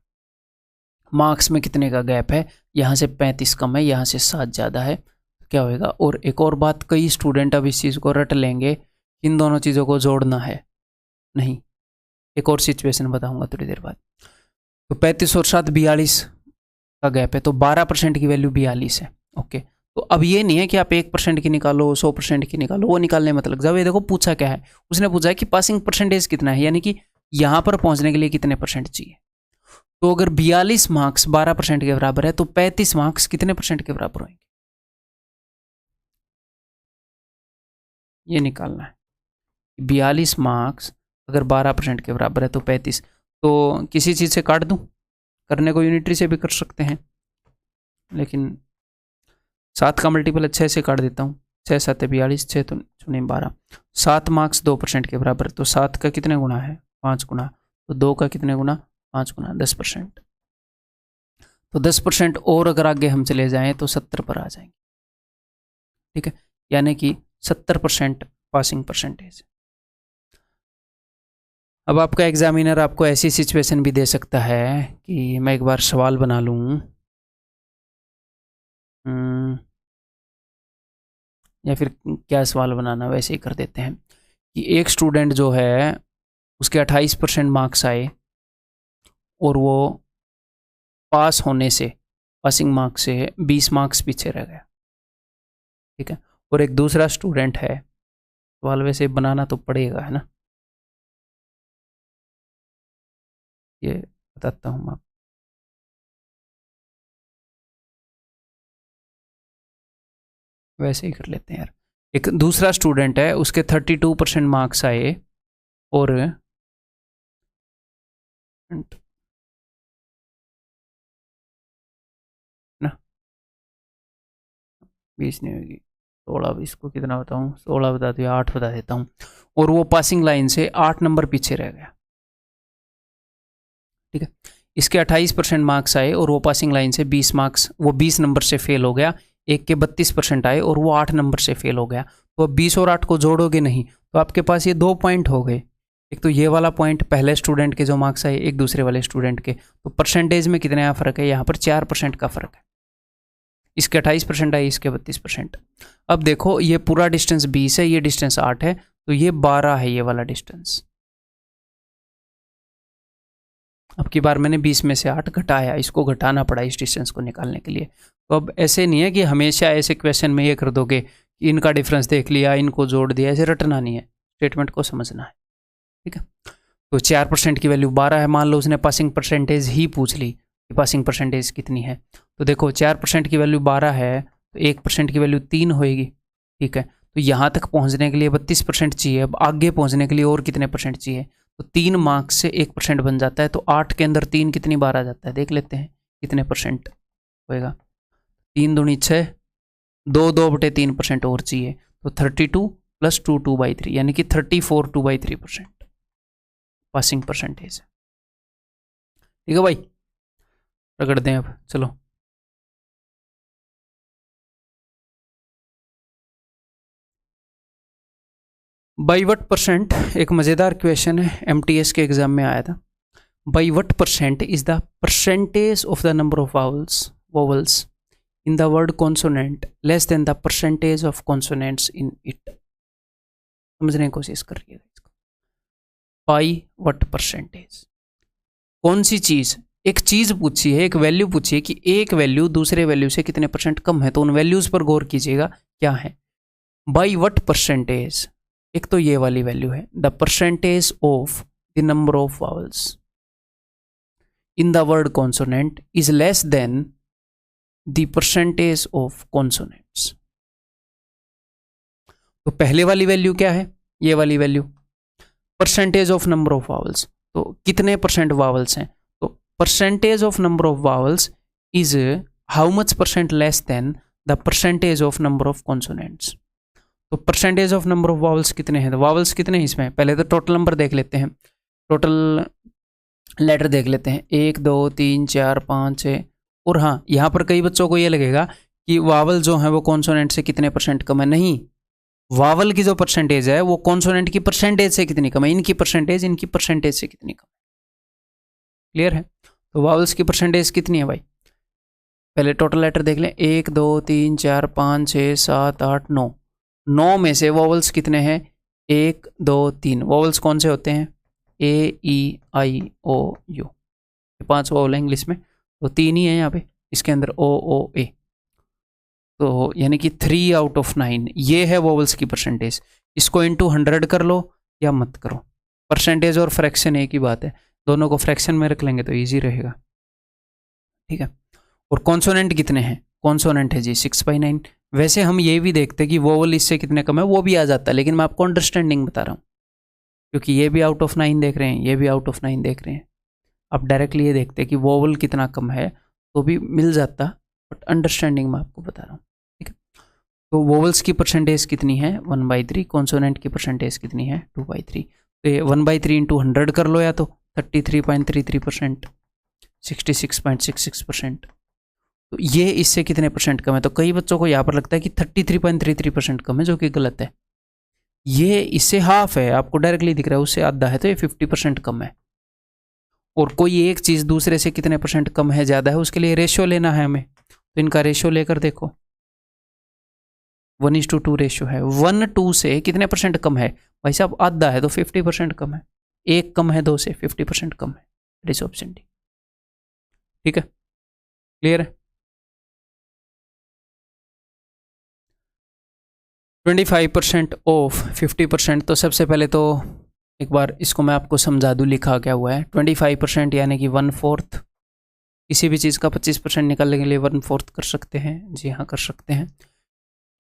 मार्क्स में कितने का गैप है? यहाँ से 35 कम है, यहाँ से 7 ज़्यादा है। क्या होएगा? और एक और बात, कई स्टूडेंट अब इस चीज़ को रट लेंगे, इन दोनों चीज़ों को जोड़ना है। नहीं, एक और सिचुएशन बताऊंगा थोड़ी देर बाद। तो 35 और 7 42 का गैप है, तो 12% की वैल्यू 42 है। ओके, तो अब ये नहीं है कि आप 1% की निकालो, 100% की निकालो, वो निकालने मत लग जाओ। ये देखो पूछा क्या है, उसने पूछा है कि पासिंग परसेंटेज कितना है, यानी कि यहाँ पर पहुँचने के लिए कितने % चाहिए। तो अगर 42 मार्क्स 12% के बराबर है, तो 35 मार्क्स कितने % के बराबर होंगे? ये निकालना है। 42 मार्क्स अगर 12% के बराबर है तो 35, तो किसी चीज़ से काट दूं? करने को यूनिटरी से भी कर सकते हैं, लेकिन 7 का मल्टीपल 6 से काट देता हूँ। 6 7 42, 6 तो 12। 7 मार्क्स 2% के बराबर, तो 7 का कितने गुना है? 5 गुना। तो 2 का कितने गुना? 5 गुना, 10%। तो 10% और अगर आगे हम चले जाएं तो 70 पर आ जाएंगे। ठीक है, यानी कि 70% पासिंग परसेंटेज। अब आपका एग्जामिनर आपको ऐसी सिचुएशन भी दे सकता है कि मैं एक बार सवाल बना लूँ, या फिर क्या सवाल बनाना, वैसे ही कर देते हैं कि एक स्टूडेंट जो है उसके 28% मार्क्स आए और वो पास होने से, पासिंग मार्क्स से 20 मार्क्स पीछे रह गया। ठीक है, और एक दूसरा स्टूडेंट है, सवाल वैसे बनाना तो पड़ेगा, है ना, ये बताता हूँ मैं। वैसे ही कर लेते हैं यार। एक दूसरा स्टूडेंट है, उसके 32% मार्क्स आए और ना 20 नहीं होगी, 16, 20 को कितना बताऊँ? 16 बता दिया, 8 बता देता हूँ। और वो पासिंग लाइन से 8 नंबर पीछे रह गया। ठीक है, इसके 28% मार्क्स आए और वो पासिंग लाइन से 20 मार्क्स, वो 20 नंबर से फेल हो गया। एक के 32% आए और वो 8 नंबर से फेल हो गया। तो अब 20 और 8 को जोड़ोगे नहीं, तो आपके पास ये 2 पॉइंट हो गए। एक तो ये वाला पॉइंट पहले स्टूडेंट के जो मार्क्स आए, एक दूसरे वाले स्टूडेंट के, तो परसेंटेज में कितने का फ़र्क है? यहाँ पर 4% का फ़र्क है। इसके 28% है, इसके 32%। अब देखो ये पूरा डिस्टेंस 20 है, ये डिस्टेंस 8 है, तो ये 12 है ये वाला डिस्टेंस। अब की बार मैंने 20 में से 8 घटाया, इसको घटाना पड़ा इस डिस्टेंस को निकालने के लिए। तो अब ऐसे नहीं है कि हमेशा ऐसे क्वेश्चन में ये कर दोगे कि इनका डिफरेंस देख लिया, इनको जोड़ दिया, ऐसे रटना नहीं है, स्टेटमेंट को समझना है। ठीक है, तो 4% की वैल्यू 12 है। मान लो उसने पासिंग परसेंटेज ही पूछ ली कि पासिंग परसेंटेज कितनी है, तो देखो 4% की वैल्यू 12 है, तो 1% की वैल्यू 3 होएगी। ठीक है, तो यहाँ तक पहुँचने के लिए 32% चाहिए। अब आगे पहुँचने के लिए और कितने परसेंट चाहिए, तो 3 मार्क्स से 1% बन जाता है, तो 8 के अंदर 3 कितनी बार आ जाता है, देख लेते हैं कितने परसेंट होएगा। 3 दूनी 6, 2/3% और चाहिए, तो 32 + 2 2/3 यानी कि 34 2/3% पासिंग परसेंटेज। ठीक है भाई, रगड़ दें अब, चलो। बाई वट परसेंट एक मज़ेदार क्वेश्चन है, MTS के एग्जाम में आया था। By what percent is the percentage of the number of vowels in the word consonant less than the percentage of consonants in it। समझने की कोशिश कर रही है इसको। बाई वट परसेंटेज, कौन सी चीज, एक चीज पूछी है, एक वैल्यू पूछी है कि एक वैल्यू दूसरे वैल्यू से कितने परसेंट कम है, तो उन वैल्यूज पर गौर कीजिएगा क्या है। बाई वट परसेंटेज, एक तो ये वाली वैल्यू है, the percentage of the number of vowels in the word consonant is less than the percentage of consonants. तो पहले वाली वैल्यू क्या है, ये वाली value percentage of number of vowels, तो कितने परसेंट वावल्स हैं, तो percentage of number of vowels is how much percent less than the percentage of number of consonants. तो percentage of number of vowels कितने हैं, तो वावल्स कितने हैं इसमें, पहले तो टोटल नंबर देख लेते हैं, टोटल लेटर देख लेते हैं, 1 2 3 4 5 6। और हाँ, यहाँ पर कई बच्चों को ये लगेगा कि वावल जो है वो कॉन्सोनेंट से कितने परसेंट कम है, नहीं, वावल की जो परसेंटेज है वो कॉन्सोनेंट की परसेंटेज से कितनी कम है, इनकी परसेंटेज से कितनी कम है। क्लियर है, तो वावल्स की परसेंटेज कितनी है भाई, पहले टोटल लेटर देख लें, 1 2 3 4 5 6 7 8 9। 9 में से वावल्स कितने हैं, 1 2 3। वावल्स कौन से होते हैं, A E I O U, 5 vowel है इंग्लिश में, तो 3 ही है यहाँ पे, इसके अंदर OOA, तो यानी कि 3 आउट ऑफ 9 ये है वोवल्स की परसेंटेज। इसको इंटू 100 कर लो या मत करो, परसेंटेज और फ्रैक्शन एक ही बात है, दोनों को फ्रैक्शन में रख लेंगे तो इजी रहेगा। ठीक है, और कॉन्सोनेंट कितने हैं, कॉन्सोनेंट है जी 6/9। वैसे हम ये भी देखते हैं कि वोवल इससे कितने कम है, वो भी आ जाता है, लेकिन मैं आपको अंडरस्टैंडिंग बता रहा हूँ, क्योंकि ये भी आउट ऑफ 9 देख रहे हैं, ये भी आउट ऑफ 9 देख रहे हैं। आप डायरेक्टली ये देखते हैं कि वोवल कितना कम है तो भी मिल जाता, बट अंडरस्टैंडिंग मैं आपको बता रहा हूँ। ठीक है, तो वोवल्स की परसेंटेज कितनी है 1/3, कॉन्सोनेंट की परसेंटेज कितनी है 2/3। तो ये 1/3 इंटू 100 कर लो, या तो 33.33%, 66.66%। तो ये इससे कितने परसेंट कम है, तो कई बच्चों को यहाँ पर लगता है कि 33.33% कम है, जो कि गलत है। ये इससे हाफ है, आपको डायरेक्टली दिख रहा है, उससे आधा है, तो ये 50% कम है। और कोई एक चीज़ दूसरे से कितने परसेंट कम है, ज़्यादा है, उसके लिए रेशियो लेना है हमें, तो इनका रेशियो लेकर देखो, 1:2 रेशियो है। 1:2 से कितने परसेंट कम है भाई साहब, आधा है, तो 50% कम है। 1 कम है 2 से, 50% कम है, इट इज ऑप्शन डी। ठीक है, क्लियर है। 25% ऑफ 50%, तो सबसे पहले तो एक बार इसको मैं आपको समझा दूँ, लिखा क्या हुआ है। 25% यानी कि 1/4, किसी भी चीज़ का 25% निकालने के लिए 1/4 कर सकते हैं, जी हाँ कर सकते हैं।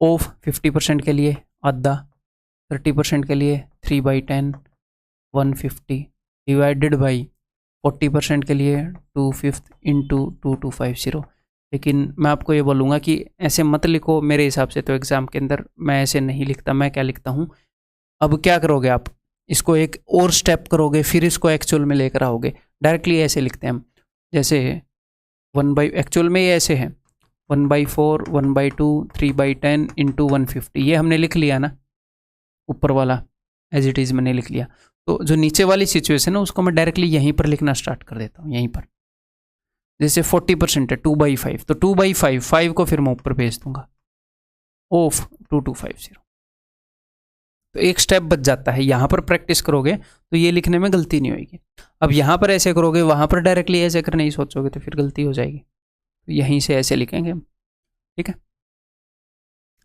ऑफ 50% के लिए आधा, 30% के लिए 3/10 150 डिवाइडेड बाई 40% के लिए 2/5 इंटू 2250। लेकिन मैं आपको ये बोलूँगा कि ऐसे मत लिखो, मेरे हिसाब से तो एग्ज़ाम के अंदर मैं ऐसे नहीं लिखता। मैं क्या लिखता हूँ, अब क्या करोगे आप, इसको एक और स्टेप करोगे, फिर इसको एक्चुअल में लेकर आओगे। डायरेक्टली ऐसे लिखते हैं हम, जैसे एक्चुअल में ये ऐसे है 1/4 1/2 3/10 इंटू 150, ये हमने लिख लिया ना, ऊपर वाला एज इट इज़ मैंने लिख लिया। तो जो नीचे वाली सिचुएशन है उसको मैं डायरेक्टली यहीं पर लिखना स्टार्ट कर देता हूँ, यहीं पर। जैसे 40% है 2/5, तो 2/5, 5 को फिर मैं ऊपर भेज दूंगा ऑफ 2250। तो एक स्टेप बच जाता है। यहाँ पर प्रैक्टिस करोगे तो ये लिखने में गलती नहीं होगी। अब यहाँ पर ऐसे करोगे, वहाँ पर डायरेक्टली ऐसे करने ही सोचोगे तो फिर गलती हो जाएगी। तो यहीं से ऐसे लिखेंगे हम, ठीक है।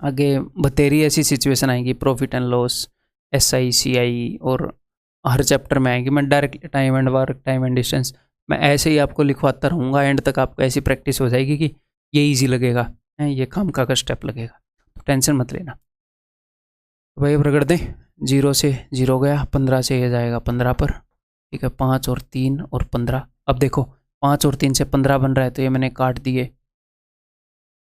आगे बतेरी ऐसी सिचुएशन आएगी, profit and loss, SI CI और हर चैप्टर में आएगी। मैं direct time and work, time and distance, मैं ऐसे ही आपको लिखवाता रहूँगा, एंड तक आपको ऐसी प्रैक्टिस हो जाएगी कि ये ईजी लगेगा, ये काम का स्टेप लगेगा, तो टेंशन मत लेना। तो भाई अब रगड़ दें, 0 से 0 गया, 15 से ये जाएगा 15 पर, ठीक है। 5 और 3 और 15, अब देखो 5 और 3 से 15 बन रहा है, तो ये मैंने काट दिए,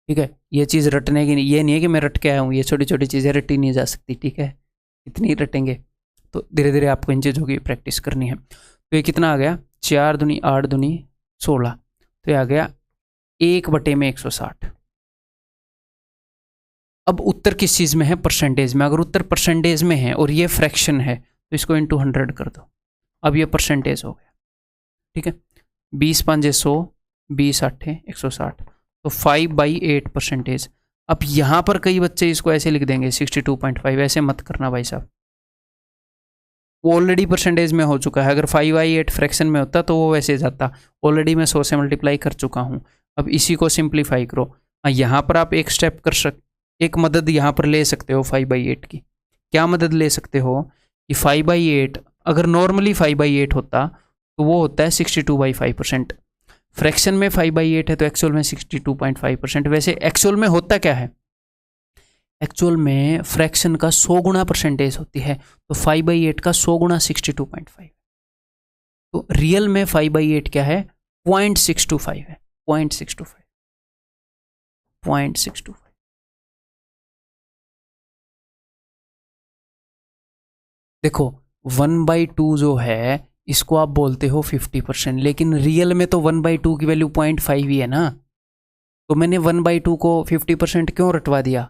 ठीक है। ये चीज़ रटने की नहीं, ये नहीं है कि मैं रट के आया हूँ, ये छोटी छोटी चीज़ें रटी नहीं जा सकती, ठीक है। इतनी रटेंगे तो धीरे धीरे आपको इन चीज़ों की प्रैक्टिस करनी है। तो ये कितना आ गया, 4 दूनी 8 दूनी 16, तो ये आ गया 1/160। अब उत्तर किस चीज़ में है, परसेंटेज में। अगर उत्तर परसेंटेज में है और ये फ्रैक्शन है तो इसको इंटू 100 कर दो, अब ये परसेंटेज हो गया, ठीक है। 20 5 100, 20 8 160, तो 5/8 परसेंटेज। अब यहाँ पर कई बच्चे इसको ऐसे लिख देंगे 62.5, ऐसे मत करना भाई साहब, वो ऑलरेडी परसेंटेज में हो चुका है। अगर 5/8 फ्रैक्शन में होता तो वो वैसे जाता, ऑलरेडी मैं 100 से मल्टीप्लाई कर चुका हूँ। अब इसी को सिंप्लीफाई करो। हाँ, यहाँ पर आप एक स्टेप एक मदद यहाँ पर ले सकते हो 5/8 की। क्या मदद ले सकते हो कि 5/8 अगर नॉर्मली 5/8 होता तो वो होता है 62/5%। फ्रैक्शन में 5/8 है तो एक्चुअल में 62.5%। वैसे एक्चुअल में होता क्या है, एक्चुअल में फ्रैक्शन का 100 गुना परसेंटेज होती है, तो 5/8 का 100 गुना 62.5। तो रियल में 5/8 क्या है, 0.625 है, 0.625। देखो 1/2 जो है इसको आप बोलते हो 50%, लेकिन रियल में तो 1/2 की वैल्यू 0.5 ही है ना। तो मैंने 1/2 को 50% क्यों रटवा दिया,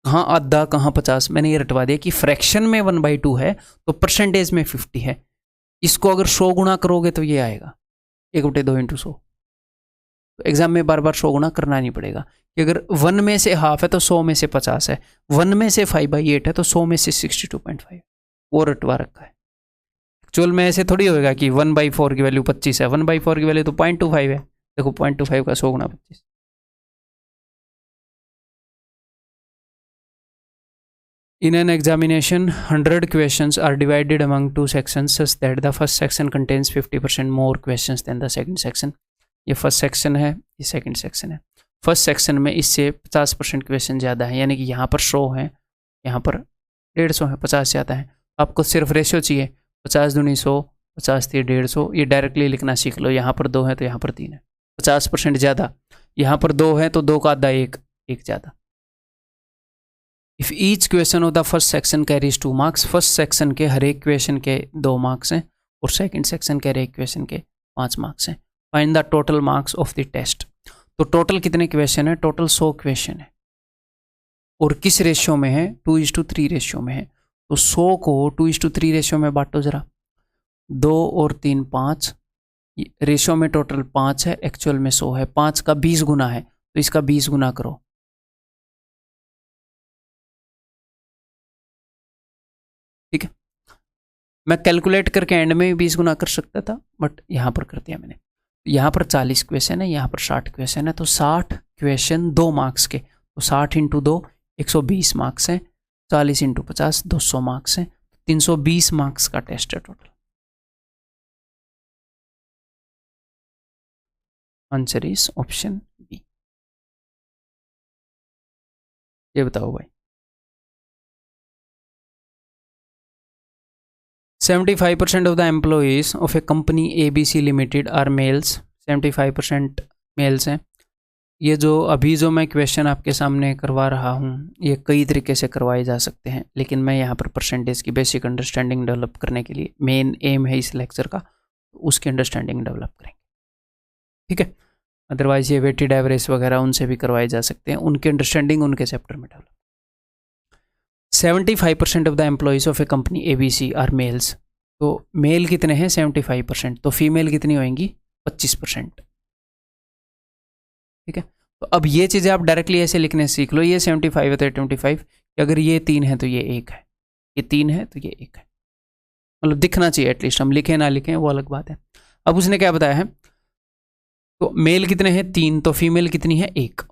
कहाँ आधा कहाँ 50, मैंने ये रटवा दिया कि फ्रैक्शन में 1/2 है तो परसेंटेज में 50 है। इसको अगर 100 गुना करोगे तो ये आएगा 1/2 × 100। तो एग्जाम में बार बार 100 गुना करना नहीं पड़ेगा कि अगर 1 में से हाफ है तो 100 में से 50 है, 1 में से 5/8 है तो 100 में से 62.5, वो रटवा रखा है। एक्चुअल में ऐसे थोड़ी होगा कि 1/4 की वैल्यू 25 है, 1/4 की वैल्यू तो 0.25 है। देखो 0.25 का 100 गुना 25। In an examination, 100 questions are divided among 2 sections such that the first section contains 50% more questions than the second section. ये फर्स्ट सेक्शन है, ये सेकंड सेक्शन है। फर्स्ट सेक्शन में इससे 50% क्वेश्चन ज़्यादा है, यानी कि यहाँ पर 100 है, यहाँ पर 150 है, 50 ज़्यादा है। आपको सिर्फ रेशियो चाहिए, 50 दूनी 100, 50 3 150, ये डायरेक्टली लिखना सीख लो। यहाँ पर 2 है तो यहाँ पर 3 है, 50% ज़्यादा। यहाँ पर 2 है तो 2 का आधा 1 ज़्यादा। If each question of the first section carries 2 marks, first section के हर एक क्वेश्चन के 2 मार्क्स हैं और सेकंड सेक्शन के हर एक क्वेश्चन के 5 मार्क्स हैं। Find the total marks of the test. तो टोटल कितने क्वेश्चन है, टोटल 100 क्वेश्चन है और किस रेशियो में है, 2:3 रेशियो में है। तो 100 को 2:3 रेशियो में बांटो जरा, 2 और 3 5, रेशियो में टोटल 5 है, एक्चुअल में 100 है। 5 का 20 गुना है तो इसका 20 गुना करो, ठीक है। मैं कैलकुलेट करके एंड में भी 20 गुना कर सकता था, बट यहाँ पर कर दिया मैंने। यहाँ पर 40 क्वेश्चन है, यहाँ पर 60 क्वेश्चन है, तो 60 क्वेश्चन 2 मार्क्स के, तो 60 × 2 120 मार्क्स हैं, 40 × 50 200 मार्क्स हैं, 320 मार्क्स का टेस्ट है total. Answer is option B. ये बताओ भाई, 75% of the employees of a company ABC Limited are males, 75% mails हैं। ये जो अभी जो मैं क्वेश्चन आपके सामने करवा रहा हूँ ये कई तरीके से करवाए जा सकते हैं, लेकिन मैं यहाँ पर परसेंटेज की बेसिक अंडरस्टैंडिंग डेवलप करने के लिए, मेन एम है इस लेक्चर का, उसकी अंडरस्टैंडिंग डेवलप करेंगे, ठीक है। अदरवाइज ये वेटेड एवरेज वगैरह उनसे भी करवाए जा सकते हैं, उनकी अंडरस्टैंडिंग उनके चैप्टर में develop. 75% of the employees of a company ABC are males. तो मेल कितने हैं 75%, तो फीमेल कितनी होंगी 25%। ठीक है, तो अब ये चीज़ें आप डायरेक्टली ऐसे लिखने सीख लो, ये 75 है तो 25, अगर ये 3 है तो ये 1 है, ये 3 है तो ये 1 है, मतलब दिखना चाहिए एटलीस्ट, हम लिखें ना लिखें वो अलग बात है। अब उसने क्या बताया है, तो मेल कितने हैं 3, तो फीमेल कितनी है 1।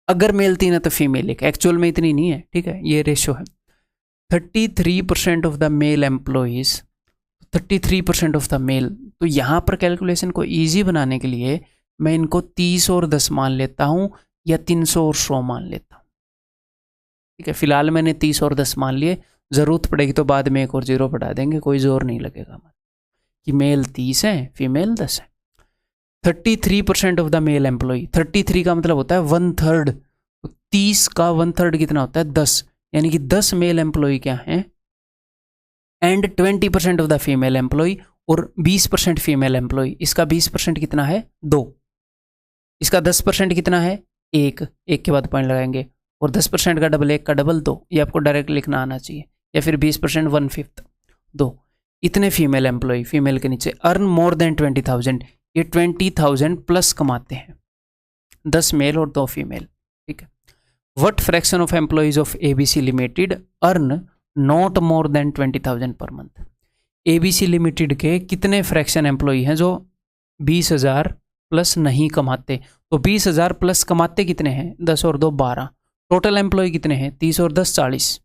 अगर मेल 3 है तो फीमेल 1, एक्चुअल में इतनी नहीं है, ठीक है, ये रेशियो है। 33% of the male employees, 33% of the male, तो यहाँ पर कैलकुलेशन को ईजी बनाने के लिए मैं इनको 30 और 10 मान लेता हूँ, या 300 और 100 मान लेता हूँ। ठीक है, फिलहाल मैंने 30 और 10 मान लिए, ज़रूरत पड़ेगी तो बाद में एक और 0 बढ़ा देंगे, कोई जोर नहीं लगेगा कि मेल 30 है फीमेल 10 है। 33% ऑफ द मेल एम्प्लॉय, 33 का मतलब होता है 1/3, तो 30 का 1/3 कितना होता है 10, यानी कि 10 मेल एम्प्लॉय क्या हैं, and 20% of the female employ, और 20% फीमेल एम्प्लॉय। इसका 20% कितना है 2, इसका 10% कितना है 1, 1 के बाद पॉइंट लगाएंगे, और 10% का डबल 1 का डबल 2, ये आपको डायरेक्ट लिखना आना चाहिए, या फिर 20% 1/5 2। इतने फीमेल एम्प्लॉय, फीमेल के नीचे अर्न मोर देन 20,000, ये 20,000 प्लस कमाते हैं, 10 मेल और 2 फीमेल। ठीक है, what fraction of employees of ABC limited earn not more than 20,000 per month. ABC limited के कितने फ्रैक्शन एम्प्लॉय हैं जो 20,000 प्लस नहीं कमाते, तो 20,000 प्लस कमाते कितने हैं 10 और 2 12, टोटल एम्प्लॉय कितने हैं 30 और 10 40,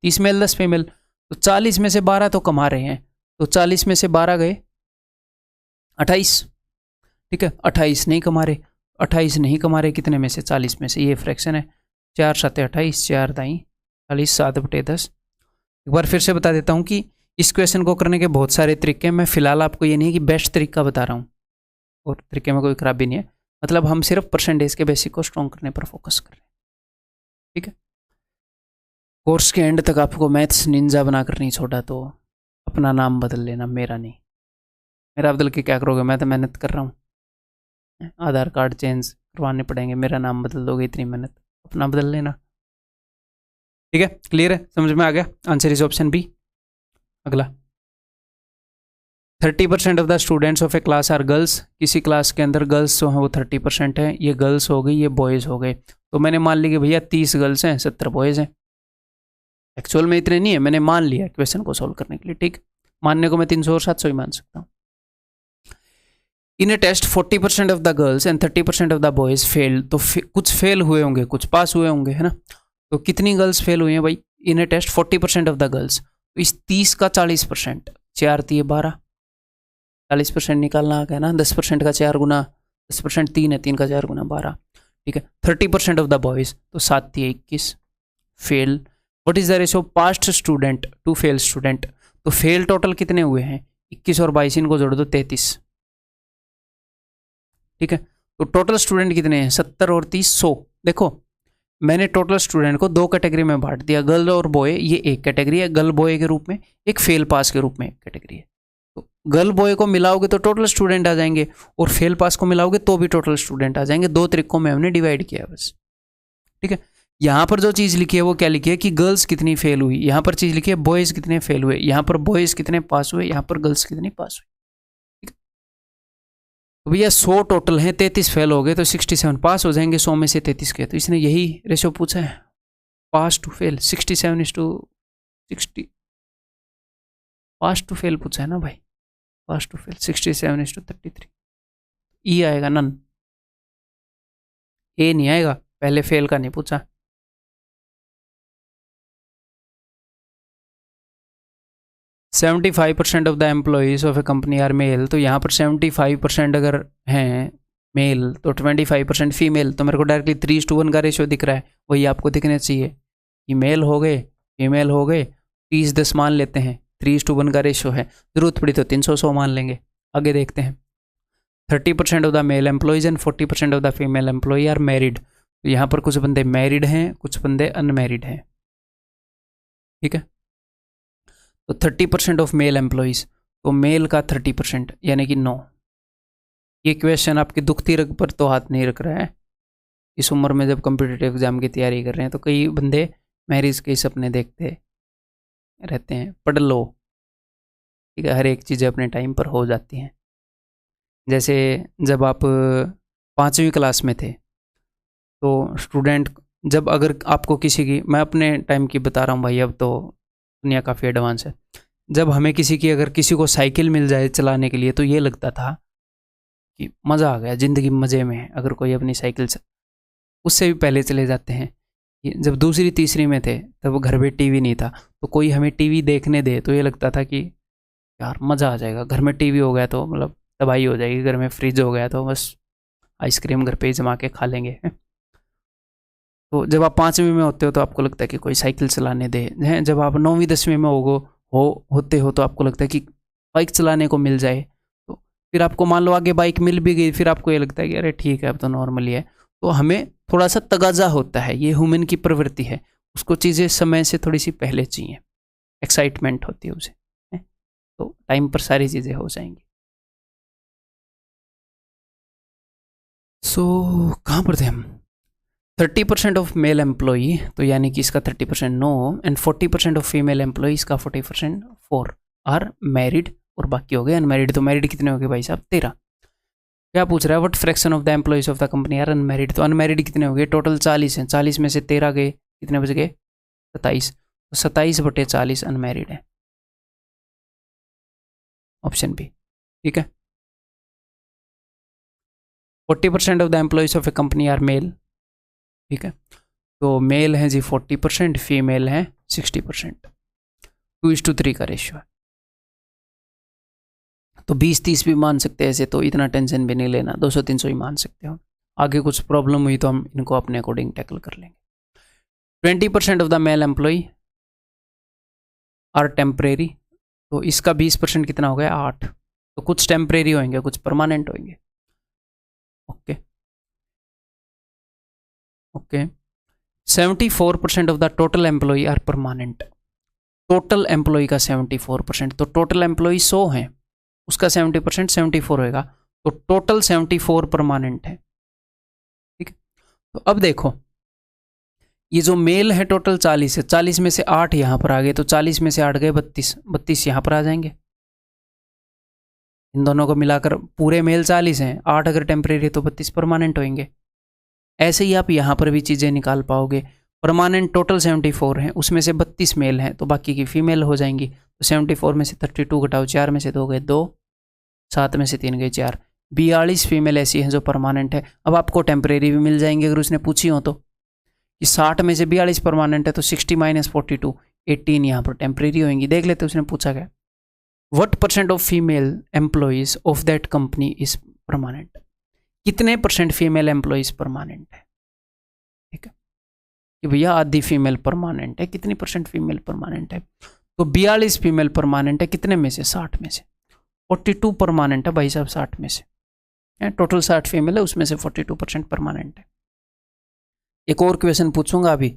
30 मेल 10 फीमेल, तो 40 में से 12 तो कमा रहे हैं, तो 40 में से 12 गए 28। ठीक है, 28 नहीं कमा रहे, 28 नहीं कमा रहे कितने में से 40 में से, ये फ्रैक्शन है, 4 7 28, 4 दाई 40, 7/10। एक बार फिर से बता देता हूँ कि इस क्वेश्चन को करने के बहुत सारे तरीके हैं, मैं फिलहाल आपको ये नहीं कि बेस्ट तरीका बता रहा हूँ, और तरीके में कोई खराबी नहीं है, मतलब हम सिर्फ परसेंटेज के बेसिक को स्ट्रॉन्ग करने पर फोकस कर रहे हैं। ठीक है, कोर्स के एंड तक आपको मैथ्स निंजा बनाकर नहीं छोड़ा तो अपना नाम बदल लेना, मेरा नहीं, मेरा बदल के क्या करोगे, मैं तो मेहनत कर रहा हूँ, आधार कार्ड चेंज करवाने पड़ेंगे, मेरा नाम बदल दोगे इतनी मेहनत, अपना बदल लेना। ठीक है, क्लियर है, समझ में आ गया, आंसर इज ऑप्शन बी। अगला, 30% of the students of a class are girls, किसी क्लास के अंदर गर्ल्स जो हैं वो 30% है, ये गर्ल्स हो गई ये बॉयज़ हो गए, तो मैंने मान लिया कि भैया 30 गर्ल्स हैं 70 बॉयज़ हैं, एक्चुअल में इतने नहीं है, मैंने मान लिया क्वेश्चन को सॉल्व करने के लिए। ठीक, मानने को मैं 300 और 700 ही मान सकता हूँ। In a test 40% of the girls and 30% of the boys fail, तो कुछ फेल हुए होंगे कुछ पास हुए होंगे, है ना, तो कितनी गर्ल्स फेल हुई हैं भाई, इन a test 40% of the girls, तो इस 30 का 40%, 4 3 12, 40% निकालना आ गया ना, 10% का 4 गुना 10%, 3 है, 3 का 4 गुना 12। ठीक है, 30% ऑफ द बॉयज़, तो 7 3 21 fail. What is the ratio past student to fail student, तो फेल टोटल कितने हुए हैं 21 और 22 इनको जोड़ दो 33। ठीक है, तो टोटल स्टूडेंट कितने हैं 70 और 30 100। देखो मैंने टोटल स्टूडेंट को 2 कैटेगरी में बांट दिया, गर्ल और बॉय, ये एक कैटेगरी है, गर्ल बॉय के रूप में, एक फेल पास के रूप में एक कैटेगरी है। तो गर्ल बॉय को मिलाओगे तो टोटल स्टूडेंट आ जाएंगे, और फेल पास को मिलाओगे तो भी टोटल स्टूडेंट आ जाएंगे, 2 तरीकों में हमने डिवाइड किया बस। ठीक है, यहाँ पर जो चीज़ लिखी है वो क्या लिखी है कि गर्ल्स कितनी फेल हुई, यहाँ पर चीज़ लिखी है बॉयज़ कितने फेल हुए, यहाँ पर बॉयज़ कितने पास हुए, यहाँ पर गर्ल्स कितनी पास हुई। तो भैया 100 टोटल हैं, 33 फेल हो गए, तो 67 पास हो जाएंगे 100 में से 33 के, तो इसने यही रेशो पूछा है, pass to fail 67:60, pass to fail पूछा है ना भाई, पास टू फेल 67:33, ई आएगा नन, ए नहीं आएगा, पहले फेल का नहीं पूछा। Seventy 75% of the employees of a company are male, तो यहाँ पर 75% अगर हैं मेल तो 25% फीमेल, तो मेरे को डायरेक्टली 3:1 का रेशियो दिख रहा है, वही आपको दिखने चाहिए कि मेल हो गए फीमेल हो गए, 30 10 मान लेते हैं, 3:1 का रेशियो है, ज़रूरत पड़ी तो 300 100 मान लेंगे। आगे देखते हैं, 30% of the male employees and 40% of the female employee are married, तो यहाँ पर कुछ बंदे मैरिड हैं कुछ बंदे अनमैरिड हैं। ठीक है, तो 30% ऑफ मेल एम्प्लॉयज़, तो मेल का 30% यानी कि 9। ये क्वेश्चन आपकी दुखती रग पर तो हाथ नहीं रख रहा है, इस उम्र में जब कॉम्पिटिटिव एग्जाम की तैयारी कर रहे हैं तो कई बंदे मैरिज के सपने देखते रहते हैं, पढ़ लो। ठीक है, हर एक चीज़ें अपने टाइम पर हो जाती हैं, जैसे जब आप 5वीं क्लास में थे तो स्टूडेंट, जब अगर आपको किसी की, मैं अपने टाइम की बता रहा हूँ भाई, अब तो दुनिया काफ़ी एडवांस है। जब हमें अगर किसी को साइकिल मिल जाए चलाने के लिए तो ये लगता था कि मज़ा आ गया, ज़िंदगी मज़े में है। अगर कोई अपनी साइकिल से, उससे भी पहले चले जाते हैं कि जब दूसरी तीसरी में थे तब घर में टीवी नहीं था, तो कोई हमें टीवी देखने दे तो ये लगता था कि यार मज़ा आ जाएगा। घर में टीवी हो गया तो मतलब तबाही हो जाएगी, घर में फ्रिज हो गया तो बस आइसक्रीम घर पे ही जमा के खा लेंगे। तो जब आप 5वीं में होते हो तो आपको लगता है कि कोई साइकिल चलाने दे हैं। जब आप 9वीं 10वीं में होते हो तो आपको लगता है कि बाइक चलाने को मिल जाए। तो फिर आपको मान लो आगे बाइक मिल भी गई, फिर आपको ये लगता है कि अरे ठीक है अब तो नॉर्मली है। तो हमें थोड़ा सा तगाजा होता है, ये ह्यूमन की प्रवृत्ति है, उसको चीज़ें समय से थोड़ी सी पहले चाहिए, एक्साइटमेंट होती है उसे, है? तो टाइम पर सारी चीज़ें हो जाएंगी। कहाँ पर थे हम? 30% ऑफ मेल एम्प्लॉई, तो यानी कि इसका 30% no, and 40% of female employee, इसका 40% फोर आर मैरिड, और बाकी हो गए अनमैरिड। तो मैरिड कितने हो गए भाई साहब? 13। क्या पूछ रहा है? What fraction of the employees of the company are unmarried. तो अनमैरिड कितने हो गए? टोटल 40 हैं, 40 में से 13 गए, कितने बच गए? 27। तो 27/40 अनमैरिड है, ऑप्शन बी ठीक है। 40% of the employees of a company are male, ठीक है। तो मेल है जी 40%, फीमेल है 60%, 2:3 का रेशियो है। तो 20-30 भी मान सकते हैं ऐसे, तो इतना टेंशन भी नहीं लेना, 200-300 ही मान सकते हो। आगे कुछ प्रॉब्लम हुई तो हम इनको अपने अकॉर्डिंग टैकल कर लेंगे। 20% of the male employ are temporary, तो इसका 20% कितना हो गया? 8। तो कुछ टेम्परेरी होंगे, कुछ परमानेंट होंगे। Okay okay. 74% of the total employ are permanent. Total employ का 74%, तो टोटल एम्प्लॉय 100 हैं, उसका 70% 74 होगा, तो टोटल 74 परमानेंट है, ठीक है। तो अब देखो, ये जो मेल है टोटल 40 है, 40 में से 8 यहाँ पर आ गए, तो 40 में से 8 गए 32, 32 यहाँ पर आ जाएंगे। इन दोनों को मिलाकर पूरे मेल 40 हैं, 8 अगर टेम्परेरी है तो 32 परमानेंट होंगे। ऐसे ही आप यहाँ पर भी चीज़ें निकाल पाओगे। परमानेंट टोटल 74 हैं, उसमें से 32 मेल हैं, तो बाकी की फीमेल हो जाएंगी। तो 74 में से 32 घटाओ, 4 में से 2 गए 2, 7 में से 3 गए 4, 42 फीमेल ऐसी हैं जो परमानेंट है। अब आपको टेम्परेरी भी मिल जाएंगे अगर उसने पूछी हो तो, कि 60 में से 42 परमानेंट है, तो 60 - 42, 18 यहाँ पर टेम्परेरी होंगी। देख लेते उसने पूछा क्या, what % of female employees of that company is permanent. कितने % फीमेल एम्प्लॉइज परमानेंट है, ठीक है, कि भैया आधी फीमेल परमानेंट है, कितनी % फीमेल परमानेंट है? तो 42 फीमेल परमानेंट है, कितने में से? 60 में से। 42 परमानेंट है भाई साहब 60 में से, टोटल 60 फीमेल है, उसमें से 42% परमानेंट है। एक और क्वेश्चन पूछूंगा अभी,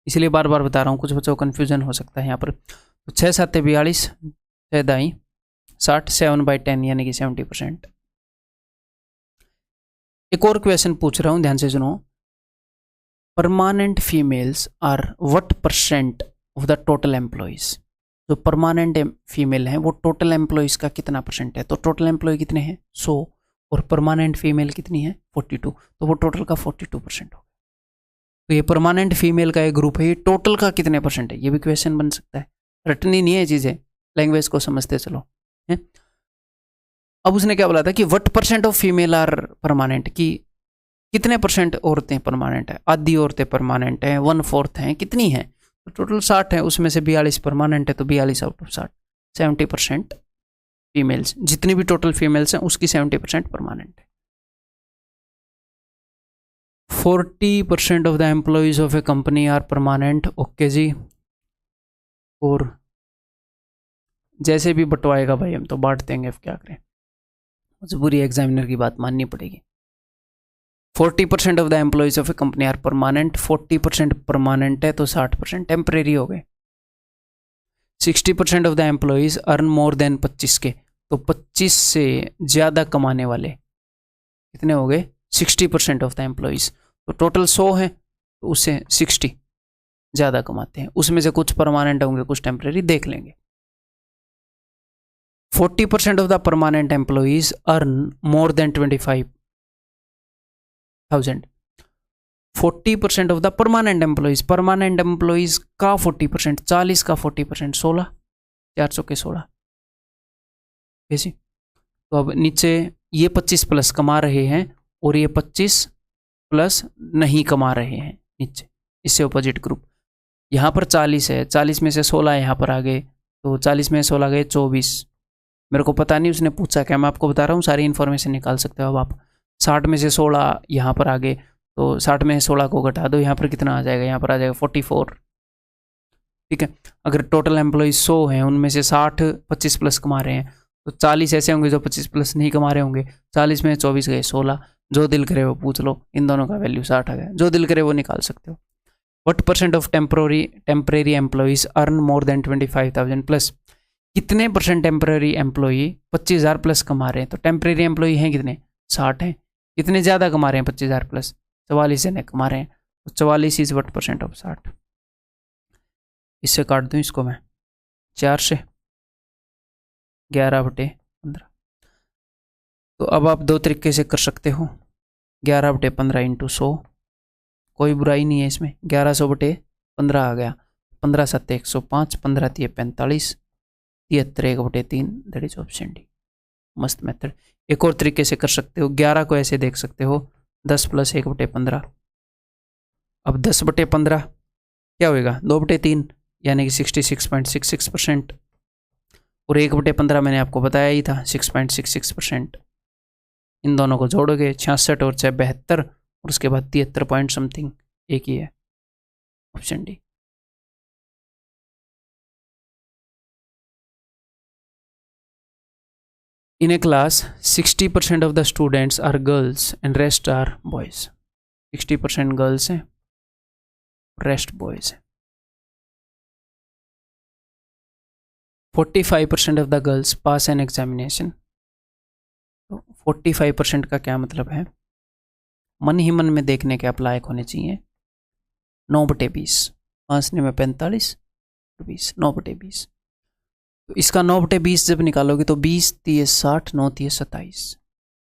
इसलिए बार बार बता रहा हूँ, कुछ बच्चों को कन्फ्यूजन हो सकता है यहाँ पर। तो 6 7 42, 6 दाई 60, 7/10 यानी कि 70%। एक और क्वेश्चन पूछ रहा हूँ, ध्यान से सुनो। Permanent females are what % of the total employees. जो परमानेंट फीमेल हैं वो टोटल एम्प्लॉइज का कितना % है? तो टोटल एम्प्लॉय कितने हैं? 100, और परमानेंट फीमेल कितनी है? 42, तो वो टोटल का 42% होगा। तो ये परमानेंट फीमेल का एक ग्रुप है, ये टोटल का कितने % है? ये भी क्वेश्चन बन सकता है, रटनी नहीं है चीज़ें, लैंग्वेज को समझते चलो है। अब उसने क्या बोला था कि what % of female are permanent, कि कितने % औरतें परमानेंट है? आधी औरतें परमानेंट हैं, 1/4 हैं, कितनी हैं? तो टोटल 60 है, उसमें से 42 परमानेंट है, तो 42 आउट ऑफ 60, 70% फीमेल्स। जितनी भी टोटल फीमेल्स हैं उसकी 70% परमानेंट है। 40% of the employees of a company are permanent, okay जी। और जैसे भी बंटवाएगा भाई हम तो बांट देंगे, अब क्या करें, मजबूरी एग्जामिनर की बात माननी पड़ेगी। 40% of the employees of a company are permanent, 40% permanent है तो 60% टेम्परेरी हो गए। 60% of the employees earn more than 25 K, तो 25 से ज़्यादा कमाने वाले कितने हो गए? 60% ऑफ द एम्प्लॉइज। तो टोटल 100 है, तो उससे 60 ज़्यादा कमाते हैं, उसमें से कुछ परमानेंट होंगे, कुछ टेम्परेरी, देख लेंगे। 40% of the permanent employees earn more than 25,000. 40% of the permanent employees का 40%, 40 का 40%, 16, 400 के 16 कैसी। तो अब नीचे ये 25 प्लस कमा रहे हैं और ये 25 प्लस नहीं कमा रहे हैं नीचे, इससे अपोजिट ग्रुप। यहाँ पर 40 है, 40 में से 16 यहाँ पर आ गए, तो 40 में 16 गए 24। मेरे को पता नहीं उसने पूछा क्या, मैं आपको बता रहा हूँ, सारी इन्फॉर्मेशन निकाल सकते हो अब आप। 60 में से 16 यहाँ पर आ गए, तो 60 में 16 को घटा दो, यहाँ पर कितना आ जाएगा, यहाँ पर आ जाएगा 44। ठीक है, अगर टोटल एम्प्लॉइज 100 हैं, उनमें से 60 25 प्लस कमा रहे हैं, तो 40 ऐसे होंगे जो 25 प्लस नहीं कमा रहे होंगे। 40 में 24 गए 16, जो दिल करे वो पूछ लो, इन दोनों का वैल्यू 60 आ गया, जो दिल करे वो निकाल सकते हो। What percent of temporary employees earn more then 25,000 plus, कितने परसेंट टेम्परेरी एम्प्लॉई 25,000 प्लस कमा रहे हैं। तो टेम्परेरी एम्प्लॉई हैं कितने, 60 हैं। कितने ज़्यादा कमा रहे हैं 25,000 प्लस, 44 जने कमा रहे हैं, तो 44 इज व्हाट परसेंट ऑफ 60। इससे काट दूं इसको मैं 4 से, 11/15। तो अब आप दो तरीके से कर सकते हो, 11/15 इंटू 100, कोई बुराई नहीं है इसमें। 1100/15 आ गया, 15 7 105, 15 3 45, 73 1/3, दैट इज ऑप्शन डी। मस्त मेथड। एक और तरीके से कर सकते हो, 11 को ऐसे देख सकते हो, 10 + 1/15। अब 10/15 क्या होएगा, 2/3, यानी कि 66.66%। और 1/15 मैंने आपको बताया ही था 6.66%। इन दोनों को जोड़ोगे 66 और 72, और उसके बाद 73 पॉइंट समथिंग, एक ही है, option D. In a class, 60% of the students are girls and rest are boys. 60% girls हैं, rest boys हैं। 45% of the girls pass an examination. तो 45% का क्या मतलब है, मन ही मन में देखने के आप लायक होने चाहिए। 9/20, 5 में 45, 20, 9/20। तो इसका 9/20 जब निकालोगे तो 20 3 60, 9 3 27।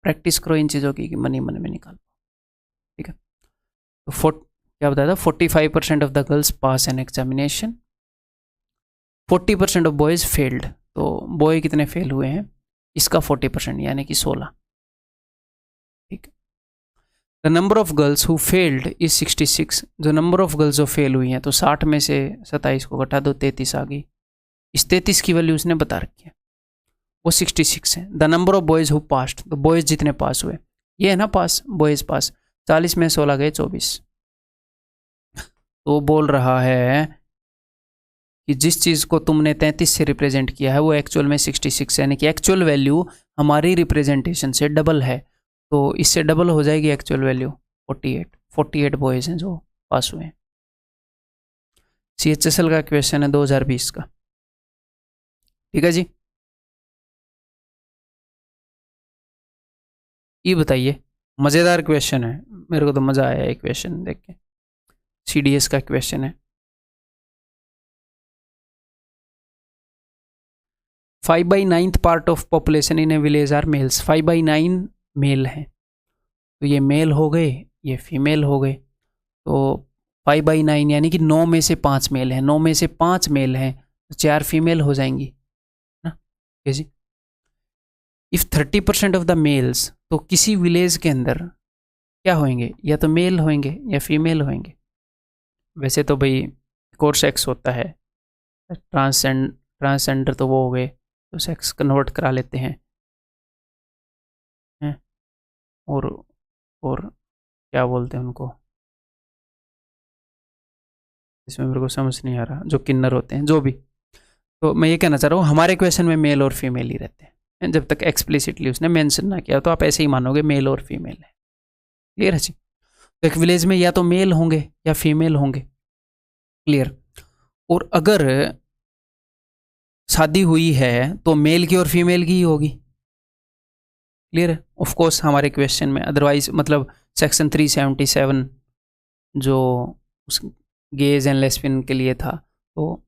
प्रैक्टिस करो इन चीज़ों की कि मन ही मन में निकाल, ठीक है। तो क्या बताया था, 45% of the girls pass an examination, 40% of boys failed. तो बॉय कितने फेल हुए हैं, इसका 40% यानी कि 16, ठीक है। The number of girls who failed is 66। जो नंबर ऑफ गर्ल्स जो फेल हुई हैं, तो 60 में से 27 को घटा दो, 33 आ गई। इस 33 की वैल्यू उसने बता रखी है, वो 66 है। The number of boys who passed, तो बॉयज जितने पास हुए, ये है ना पास, बॉयज पास, 40 में 16 गए 24। तो बोल रहा है कि जिस चीज़ को तुमने 33 से रिप्रेजेंट किया है वो एक्चुअल में 66 है, यानी कि एक्चुअल वैल्यू हमारी रिप्रेजेंटेशन से डबल है। तो इससे डबल हो जाएगी एक्चुअल वैल्यू 48 बॉयज हैं जो पास हुए हैं। CHSL का क्वेश्चन है 2020 का, ठीक है जी। ये बताइए, मज़ेदार क्वेश्चन है, मेरे को तो मज़ा आया ये क्वेश्चन देख के। CDS का क्वेश्चन है। 5/9 part of population in a village are males. 5/9 male हैं, तो ये मेल हो गए, ये फीमेल हो गए। तो 5/9 यानी कि 9 में से 5 मेल हैं, 9 में से 5 मेल हैं, तो 4 फीमेल हो जाएंगी ना, कैसी। इफ़ 30% ऑफ द मेल्स, तो किसी विलेज के अंदर क्या होंगे, या तो मेल होंगे या फीमेल होंगे। वैसे तो भाई एक और सेक्स होता है, ट्रांसजेंडर तो वो हो गए, तो सेक्स कन्वर्ट करा लेते हैं, और क्या बोलते हैं उनको, इसमें मेरे को समझ नहीं आ रहा, जो किन्नर होते हैं, जो भी। तो मैं ये कहना चाह रहा हूँ, हमारे क्वेश्चन में मेल और फीमेल ही रहते हैं, जब तक एक्सप्लिसिटली उसने मेंशन ना किया, तो आप ऐसे ही मानोगे मेल और फीमेल है। क्लियर है जी। तो एक विलेज में या तो मेल होंगे या फीमेल होंगे, क्लियर। और अगर शादी हुई है तो मेल की और फीमेल की ही होगी, क्लियर है। ऑफ कोर्स हमारे क्वेश्चन में, अदरवाइज मतलब सेक्शन 377 जो उस गेज एंड लेस्बियन के लिए था, तो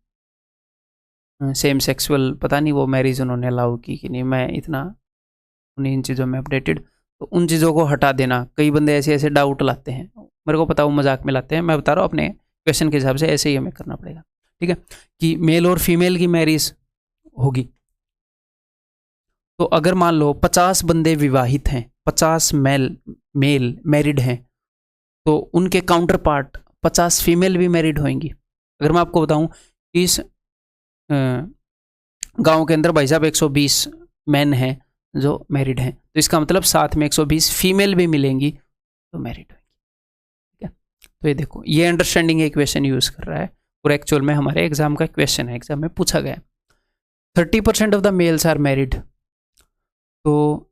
सेम सेक्सुअल, पता नहीं वो मैरिज उन्होंने अलाउ की कि नहीं, मैं इतना उन्हीं इन चीज़ों में अपडेटेड, तो उन चीज़ों को हटा देना। कई बंदे ऐसे ऐसे डाउट लाते हैं, मेरे को पता वो मजाक में लाते हैं, मैं बता रहा हूँ अपने क्वेश्चन के हिसाब से ऐसे ही हमें करना पड़ेगा, ठीक है। कि मेल और फीमेल की मैरिज होगी, तो अगर मान लो 50 बंदे विवाहित हैं, 50 मेल मैरिड हैं, तो उनके काउंटर पार्ट 50 फीमेल भी मैरिड होंगी। अगर मैं आपको बताऊं कि इस गांव के अंदर भाई साहब 120 मैन हैं जो मैरिड हैं, तो इसका मतलब साथ में 120 फीमेल भी मिलेंगी तो मैरिड होंगी, ठीक है। तो ये देखो, ये अंडरस्टैंडिंग एक क्वेश्चन यूज कर रहा है और एक्चुअल में हमारे एग्जाम का क्वेश्चन है, एग्जाम में पूछा गया। 30% of the males are married, तो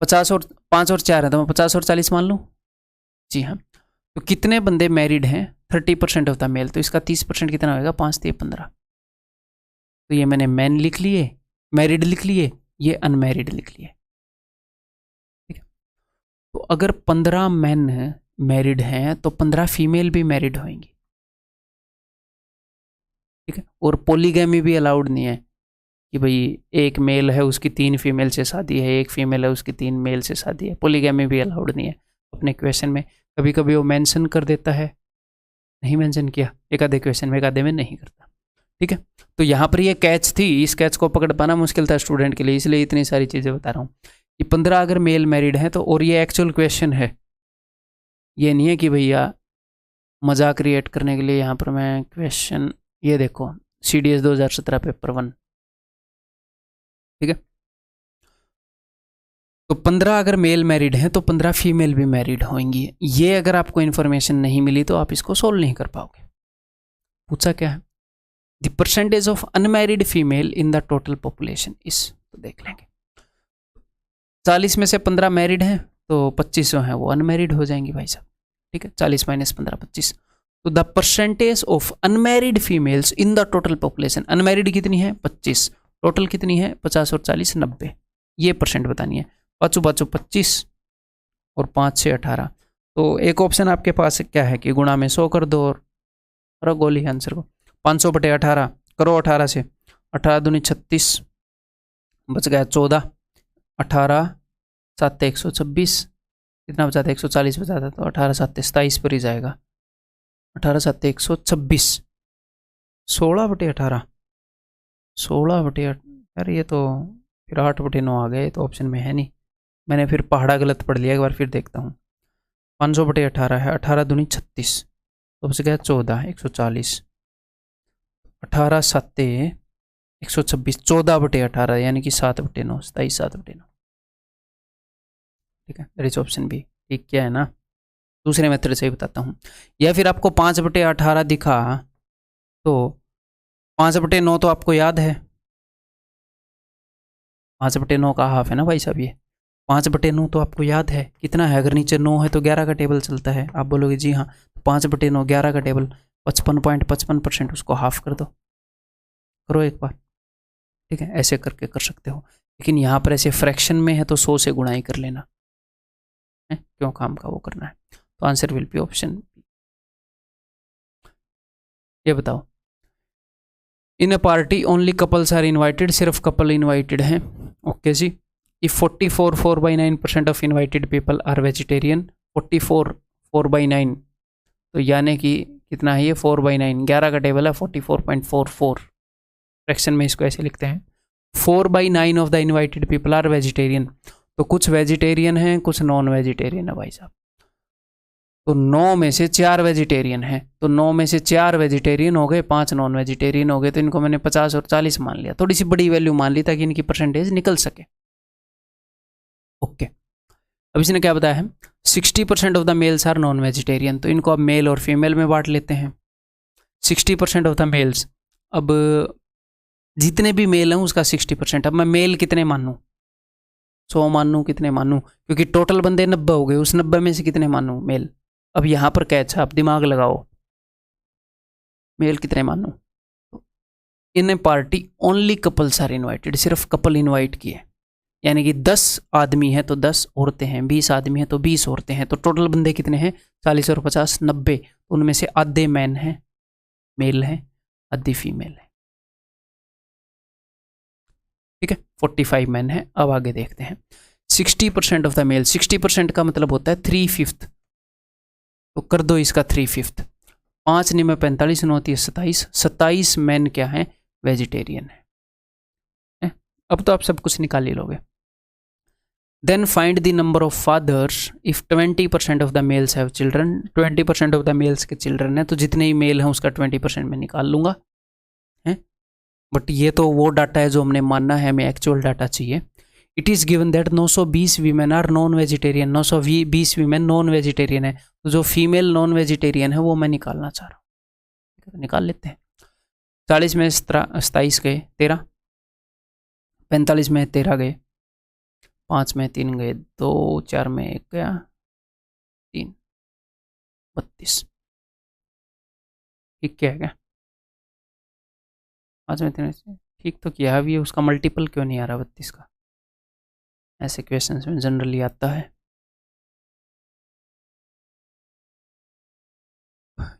50 और 5 और 4 है, तो मैं 50 और 40 मान लूँ, जी हाँ। तो कितने बंदे मैरिड हैं? 30% ऑफ द मेल, तो इसका 30% कितना होगा? 5 3 15। तो ये मैंने मैन लिख लिए, मैरिड लिख लिए, ये अनमैरिड लिख लिए, ठीक है। तो अगर 15 मैन मैरिड हैं तो 15 फीमेल भी मैरिड होंगी, ठीक है। और पॉलीगैमी भी अलाउड नहीं है कि भाई एक मेल है उसकी 3 फीमेल से शादी है, एक फीमेल है उसकी 3 मेल से शादी है, पॉलीगैमी भी अलाउड नहीं है। अपने क्वेश्चन में कभी कभी वो मेंशन कर देता है, नहीं मेंशन किया, एक आधे क्वेश्चन में, एक आधे में नहीं करता, ठीक है। तो यहाँ पर ये कैच थी, इस कैच को पकड़ पाना मुश्किल था स्टूडेंट के लिए, इसलिए इतनी सारी चीज़ें बता रहा हूँ कि 15 अगर मेल मैरिड हैं तो, और ये एक्चुअल क्वेश्चन है, ये नहीं है कि भैया मजाक क्रिएट करने के लिए यहाँ पर मैं क्वेश्चन, ये देखो CDS 2017 पेपर 1, ठीक है। तो 15 अगर मेल मैरिड हैं तो 15 फीमेल भी मैरिड होंगी। ये अगर आपको इन्फॉर्मेशन नहीं मिली तो आप इसको सोल्व नहीं कर पाओगे। पूछा क्या है? The percentage of unmarried female in the total population इस, तो देख लेंगे 40 में से 15 मैरिड हैं तो 25 जो हैं वो अनमैरिड हो जाएंगी भाई साहब, ठीक है। 40 - 15 25। तो the percentage of unmarried females in the total population, unmarried कितनी है? 25, टोटल कितनी है? 50 और 40 90, ये परसेंट बतानी है। 5 5 25 और 5 से 18, तो एक ऑप्शन आपके पास क्या है कि गुणा में 100 कर दो और गोली आंसर को 500/18 करो, 18 से 18 दूनी 36, बच गया 14, 18 7 126, कितना बचा था? 140 बचा था, तो 18 7 27 पर ही जाएगा। 18 7 126, 16/18, 16/8, यार ये तो फिर 8/9 आ गए, तो ऑप्शन में है नहीं, मैंने फिर पहाड़ा गलत पढ़ लिया, एक बार फिर देखता हूँ। 500/18 है, 18 दूनी 36, तो बच गया 14 140, 18 7 126, 14/18 यानी कि 7/9, 27 7/9, ठीक है। दैट इज ऑप्शन बी, ठीक क्या है ना। दूसरे मेथड से ही बताता हूँ, या फिर आपको 5/18 दिखा तो 5/9 तो आपको याद है, 5/9 का हाफ है ना भाई साहब, ये 5/9 तो आपको याद है कितना है? अगर नीचे 9 है तो 11 का टेबल चलता है, आप बोलोगे जी हाँ, 5/9 11 का टेबल, 55.55%, उसको हाफ कर दो, करो एक बार, ठीक है। ऐसे करके कर सकते हो, लेकिन यहाँ पर ऐसे फ्रैक्शन में है तो 100 से गुणाई कर लेना है, क्यों काम का वो करना है। तो आंसर विल बी ऑप्शन। ये बताओ, in a party only couples are invited, सिर्फ कपल इन्वाइटेड हैं, ओके जी। If 44 4/9% of invited people are vegetarian, 44 4/9, तो यानी कि कितना है ये? 4/9, 11 का टेबल है, 44.44, फ्रैक्शन में इसको ऐसे लिखते हैं। 4/9 of the invited people are vegetarian, तो कुछ वेजिटेरियन हैं, कुछ नॉन वेजिटेरियन है भाई साहब। तो 9 में से 4 वेजिटेरियन हैं, तो 9 में से 4 वेजिटेरियन हो गए, 5 नॉन वेजिटेरियन हो गए, तो इनको मैंने 50 और 40 मान लिया, थोड़ी सी बड़ी वैल्यू मान ली ताकि इनकी परसेंटेज निकल सके, ओके। अब इसने क्या बताया है? 60% of the males are non vegetarian, तो इनको अब मेल और फीमेल में बांट लेते हैं। 60% ऑफ द मेल्स, अब जितने भी मेल हैं उसका 60%, अब मैं मेल कितने मानूँ? 100 मानूँ, कितने मानूँ? क्योंकि टोटल बंदे 90 हो गए, उस 90 में से कितने मानूँ मेल? अब यहाँ पर कैच है, आप दिमाग लगाओ, मेल कितने मानूँ? In a party only couples are invited, सिर्फ कपल इन्वाइट किए, यानी कि 10 आदमी हैं तो 10 औरतें हैं, 20 आदमी हैं तो 20 औरतें हैं, तो टोटल बंदे कितने हैं? 40 और 50 90, तो उनमें से आधे मैन हैं, मेल हैं, आधी फीमेल है, ठीक है, 45 मैन है। अब आगे देखते हैं 60% ऑफ द मेल, 60% का मतलब होता है 3/5, तो कर दो इसका 3/5, 5 में 45 9 होती है 27, 27 मैन क्या है, वेजिटेरियन है। अब तो आप सब कुछ निकाल ही लोगे। Then find the number of fathers if 20% of the males have children, 20% of the males के चिल्ड्रन है, तो जितने ही मेल हैं उसका 20% में निकाल लूंगा, है। बट ये तो वो डाटा है जो हमने मानना है, हमें एक्चुअल डाटा चाहिए। It is given that 920 women are non vegetarian, 920 women non vegetarian है, तो जो फीमेल नॉन वेजिटेरियन है वो मैं निकालना चाह रहा हूँ, तो निकाल लेते हैं। 40 में 27 गए 13, 45 में 13 गए, 5 में 3 गए, 2 4 में 1 गया 3, 32। ठीक क्या है क्या, 5 में 3 ठीक तो किया भी है, उसका मल्टीपल क्यों नहीं आ रहा 32 का, ऐसे क्वेश्चन में जनरली आता है।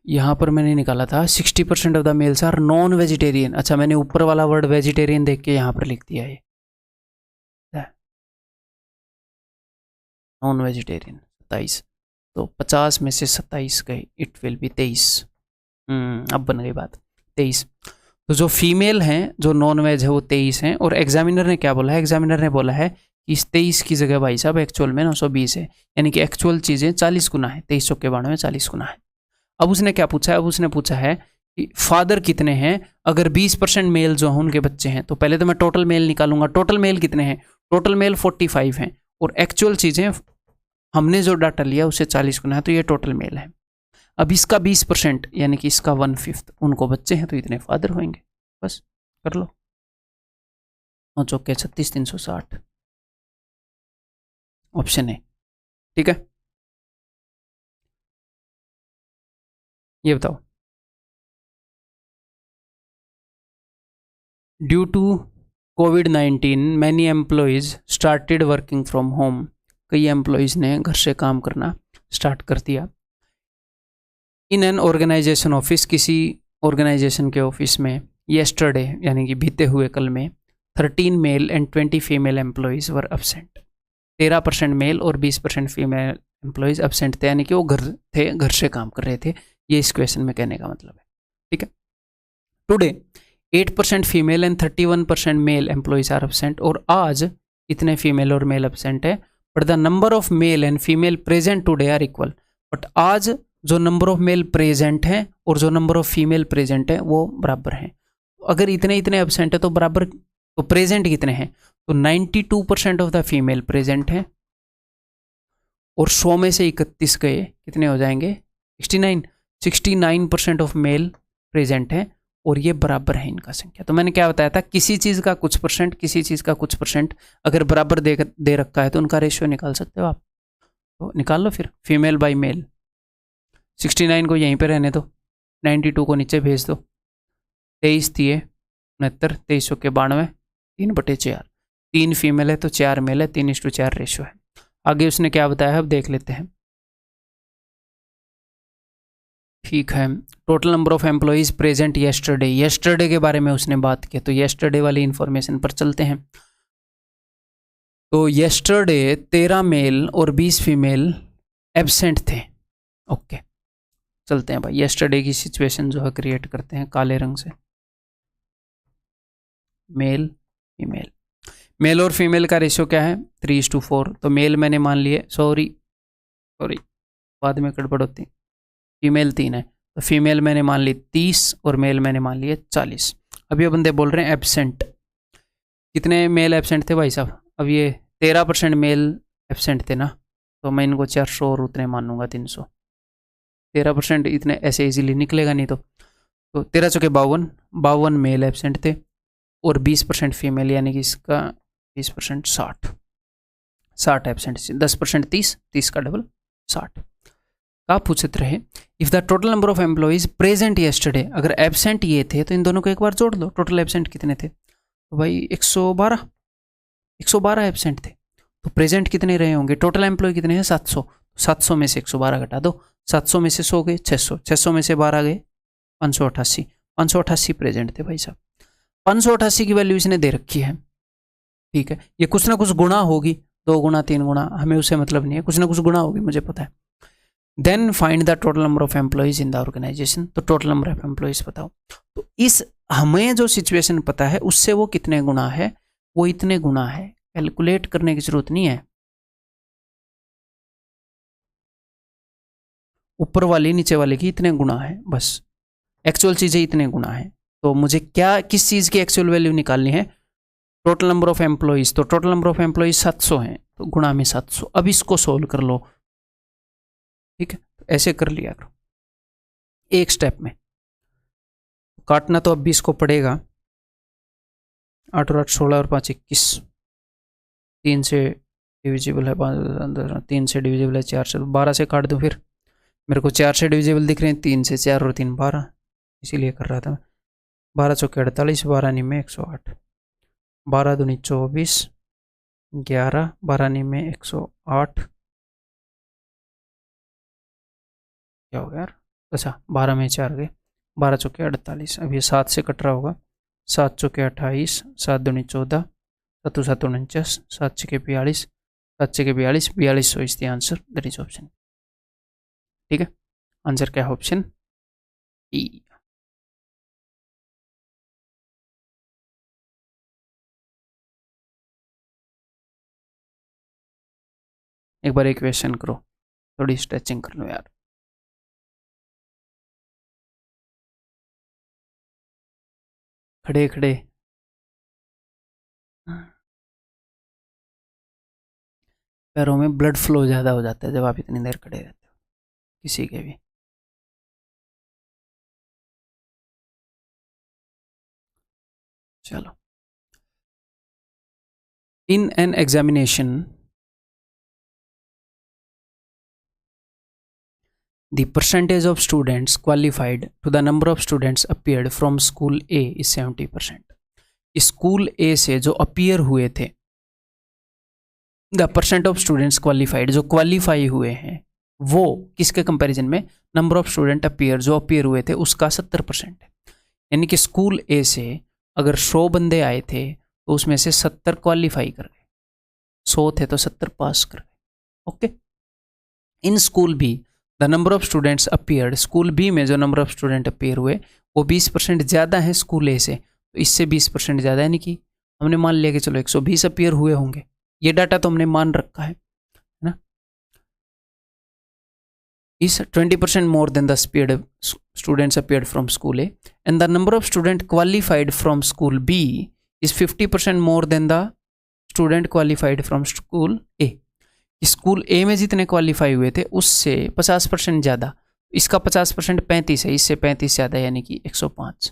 यहाँ पर मैंने निकाला था 60% of the males are non vegetarian, अच्छा मैंने ऊपर वाला वर्ड वेजिटेरियन देख के यहाँ पर लिख दिया है, नॉन वेजिटेरियन 27, तो 50 में से 27 गए, इट विल बी 23। अब बन गई बात 23। तो जो फीमेल हैं जो नॉन वेज है वो 23 हैं, और एग्जामिनर ने क्या बोला है, एग्जामिनर ने बोला है कि इस 23 की जगह भाई साहब एक्चुअल में 920 है, यानी कि एक्चुअल चीज़ें 40 गुना है, 23 चौके 92 40 गुना है। अब उसने क्या पूछा है, अब उसने पूछा है कि फादर कितने हैं, अगर 20% मेल जो हैं उनके बच्चे हैं, तो पहले तो मैं टोटल मेल निकालूंगा, टोटल मेल कितने हैं, टोटल मेल 45 हैं, और एक्चुअल चीज़ें हमने जो डाटा लिया उससे 40 गुना है, तो ये टोटल मेल है। अब इसका 20% यानी कि इसका 1/5 उनको बच्चे हैं, तो इतने फादर होंगे, बस कर लो, 9 चौके 36 360, ऑप्शन है। ठीक है, ये बताओ, ड्यू टू कोविड-19 many employees started working from home, कई एम्प्लॉयज़ ने घर से काम करना स्टार्ट कर दिया। इन एन ऑर्गेनाइजेशन ऑफिस, किसी ऑर्गेनाइजेशन के ऑफिस में, येस्टरडे यानी कि बीते हुए कल में 13 male and 20 female employees were absent, 13% male और 20% फीमेल एम्प्लॉयज़ एब्सेंट थे, यानी कि वो घर से काम कर रहे थे, ये इस क्वेश्चन में कहने का मतलब है। ठीक है, today 8% female and 31% male employees are absent, और आज इतने फीमेल और मेल एब्सेंट है, but the number of male and female present today are equal, but आज जो नंबर ऑफ मेल प्रेजेंट है और जो नंबर ऑफ फीमेल प्रेजेंट है वो बराबर हैं। अगर इतने इतने एब्सेंट है तो बराबर, तो प्रेजेंट कितने हैं, तो 92% ऑफ द फीमेल प्रेजेंट है, और 100 में से 31 गए, कितने हो जाएंगे 69, 69% ऑफ मेल प्रेजेंट है, और ये बराबर है इनका संख्या। तो मैंने क्या बताया था, किसी चीज़ का कुछ परसेंट, किसी चीज़ का कुछ परसेंट अगर बराबर दे रखा है तो उनका रेशियो निकाल सकते हो आप, तो निकाल लो फिर, फीमेल बाई मेल। 69 को यहीं पे रहने दो, 92 को नीचे भेज दो, 23 दिए 69, 23 के 92, 3/4, 3 फीमेल है तो 4 मेल है, 3:4 रेशियो है। आगे उसने क्या बताया अब देख लेते हैं। ठीक है, total number of employees present yesterday, yesterday के बारे में उसने बात की, तो येस्टरडे वाली इंफॉर्मेशन पर चलते हैं। तो येस्टरडे 13 मेल और 20 फीमेल एब्सेंट थे। ओके, चलते हैं भाई, येस्टरडे की सिचुएशन जो है क्रिएट करते हैं काले रंग से, मेल फीमेल, मेल और फीमेल का रेशियो क्या है 3:4, तो मेल मैंने मान लिए, सॉरी बाद में गड़बड़ होती, फीमेल 3 है, तो फीमेल मैंने मान ली 30 और मेल मैंने मान लिए 40। अब ये बंदे बोल रहे हैं एब्सेंट, कितने मेल एब्सेंट थे भाई साहब, अब ये 13% मेल एब्सेंट थे ना, तो मैं इनको 400 और उतने मानूंगा 300, 13% इतने ऐसे इजीली निकलेगा नहीं, तो 13 चौके 52 मेल एब्सेंट थे और 20% फीमेल, यानी कि इसका 20% 60 एब्सेंट, 10% 30 का डबल 60। आप पूछते रहे if the total number of employees present yesterday, अगर एब्सेंट ये थे तो इन दोनों को एक बार जोड़ लो, टोटल एब्सेंट कितने थे, तो भाई 112 एब्सेंट थे, तो प्रेजेंट कितने रहे होंगे, टोटल एम्प्लॉय कितने हैं 700 में से 112 घटा दो, 700 में से 100 गए 600 में से 12 गए 588 प्रेजेंट थे भाई साहब। 588 की वैल्यू इसने दे रखी है, ठीक है, ये कुछ ना कुछ गुणा होगी, 2 गुणा 3 गुणा, हमें उससे मतलब नहीं है, कुछ ना कुछ गुणा होगी, मुझे पता है। Then find the total number of employees in the organisation, तो टोटल नंबर ऑफ एम्प्लॉइज बताओ। तो इस हमें जो सिचुएशन पता है उससे वो कितने गुणा है, वो इतने गुणा है, कैलकुलेट करने की जरूरत नहीं है। ऊपर वाली नीचे वाले की इतने गुणा है, बस एक्चुअल चीजें इतने गुणा है। तो मुझे क्या किस चीज की एक्चुअल वैल्यू निकालनी है, टोटल नंबर ऑफ एम्प्लॉइज, तो टोटल नंबर ऑफ एम्प्लॉइज 700 है, तो गुणा में 700। अब इसको सोल्व कर लो, ठीक है, तो ऐसे कर लिया करो एक स्टेप में। काटना तो अब भी इसको पड़ेगा, 8 और 8 16 और 5 21, 3 से डिविजिबल है, 3 से डिविजिबल है, 4 से, 12 से काट दो। फिर मेरे को 4 से डिविजिबल दिख रहे हैं, 3 से, 4 और 3 12, इसीलिए कर रहा था मैं। 12 चौके 48, 12 निमे 108, 12 दूनी 24, 11, 12 निमे 108, क्या हो गया यार, अच्छा 12 में 4 गए, 12 चौके 48, अब ये 7 से कट रहा होगा, 7 चौके 28, 7 दूनी 14, 7 7 49, 7 छके 42, 7 छके 42, 42, so is the answer, that is option. ठीक है, आंसर क्या है, ऑप्शन ई। एक बार एक क्वेश्चन करो, थोड़ी स्ट्रेचिंग कर लो यार। खड़े खड़े, पैरों में ब्लड फ्लो ज़्यादा हो जाता है जब आप इतनी देर खड़े रहते हो, किसी के भी। चलो, in an examination the percentage of students qualified to the number of students appeared from school A is 70%. School ए से जो अपीयर हुए थे, the percent of students qualified, जो क्वालिफाई हुए हैं, वो किसके कंपैरिजन में, नंबर ऑफ स्टूडेंट अपीयर, जो अपीयर हुए थे उसका 70% है। यानी कि स्कूल ए से अगर 100 बंदे आए थे तो उसमें से 70 क्वालिफाई कर गए, 100 थे तो 70 पास कर गए। Okay, in school B the number of students appeared, school B में जो नंबर ऑफ स्टूडेंट अपीयर हुए वो 20% ज़्यादा है स्कूल ए से, तो इससे 20% ज़्यादा, यानी कि हमने मान लिया कि चलो 120 अपीयर हुए होंगे, ये डाटा तो हमने मान रखा है ना। Is 20% more than the students appeared from school A, and the number of student qualified from school B is 50% more than the student qualified from school A. School A में जितने क्वालिफाई हुए थे उससे 50% ज़्यादा, इसका 50% 35 है, इससे 35 ज़्यादा, यानी कि 105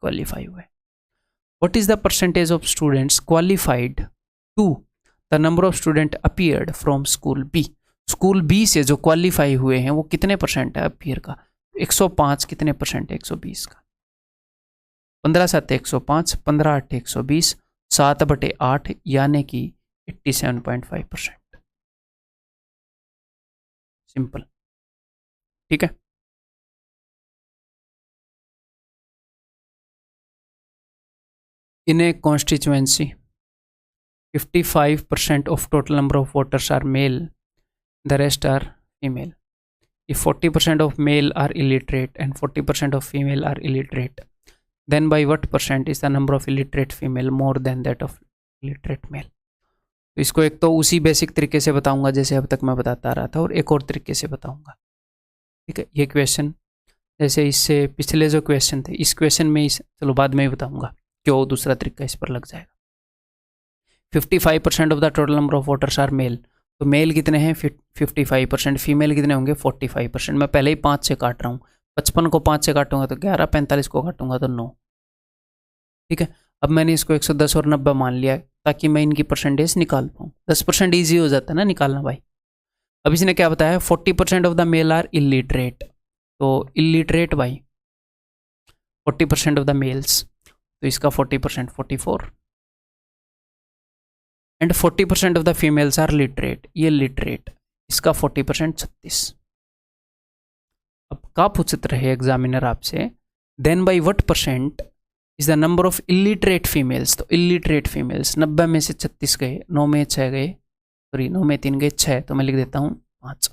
क्वालिफाई हुए। What is the percentage of students qualified to the number of student appeared from school B, school B से जो क्वालिफाई हुए हैं वो कितने परसेंट है अपीयर का, 105 कितने परसेंट है 120 का, 15 7 105, 15 8 120, 7/8 यानी कि 87.5%। सिंपल, ठीक है। इन ए constituency 55% of total number of voters are male, the rest are female. If 40% of male are illiterate and 40% of female are illiterate, then by what percent is the number of illiterate female more than that of illiterate male? तो इसको एक तो उसी basic तरीके से बताऊंगा जैसे अब तक मैं बताता रहा था, और एक और तरीके से बताऊंगा, ठीक है। ये क्वेश्चन जैसे इससे पिछले जो क्वेश्चन थे, इस क्वेश्चन में चलो बाद में ही बताऊंगा क्यों दूसरा तरीका इस पर लग जाएगा। 55% of the total number of voters are male, तो मेल कितने हैं 55%, फीमेल कितने होंगे 45%। मैं पहले ही 5 से काट रहा हूँ, 55 को 5 से काटूंगा तो 11, 45 को काटूंगा तो 9, ठीक है। अब मैंने इसको 110 और 90 मान लिया ताकि मैं इनकी परसेंटेज निकाल पाऊँ, 10% ईजी हो जाता है ना निकालना भाई। अब इसने क्या बताया, 40% of the male are illiterate, तो इलिटरेट भाई 40% ऑफ द मेल्स, तो इसका 40% 44, and 40% of the females are literate, ये लिटरेट, इसका 40% 36। अब क्या पूछते रहे एग्जामिनर आपसे, then by what percent is the number of illiterate females. तो इलिटरेट फीमेल्स 90 में से 36 गए, 9 में 6 गए, सॉरी 9 में 3 गए 6, तो मैं लिख देता हूँ 5।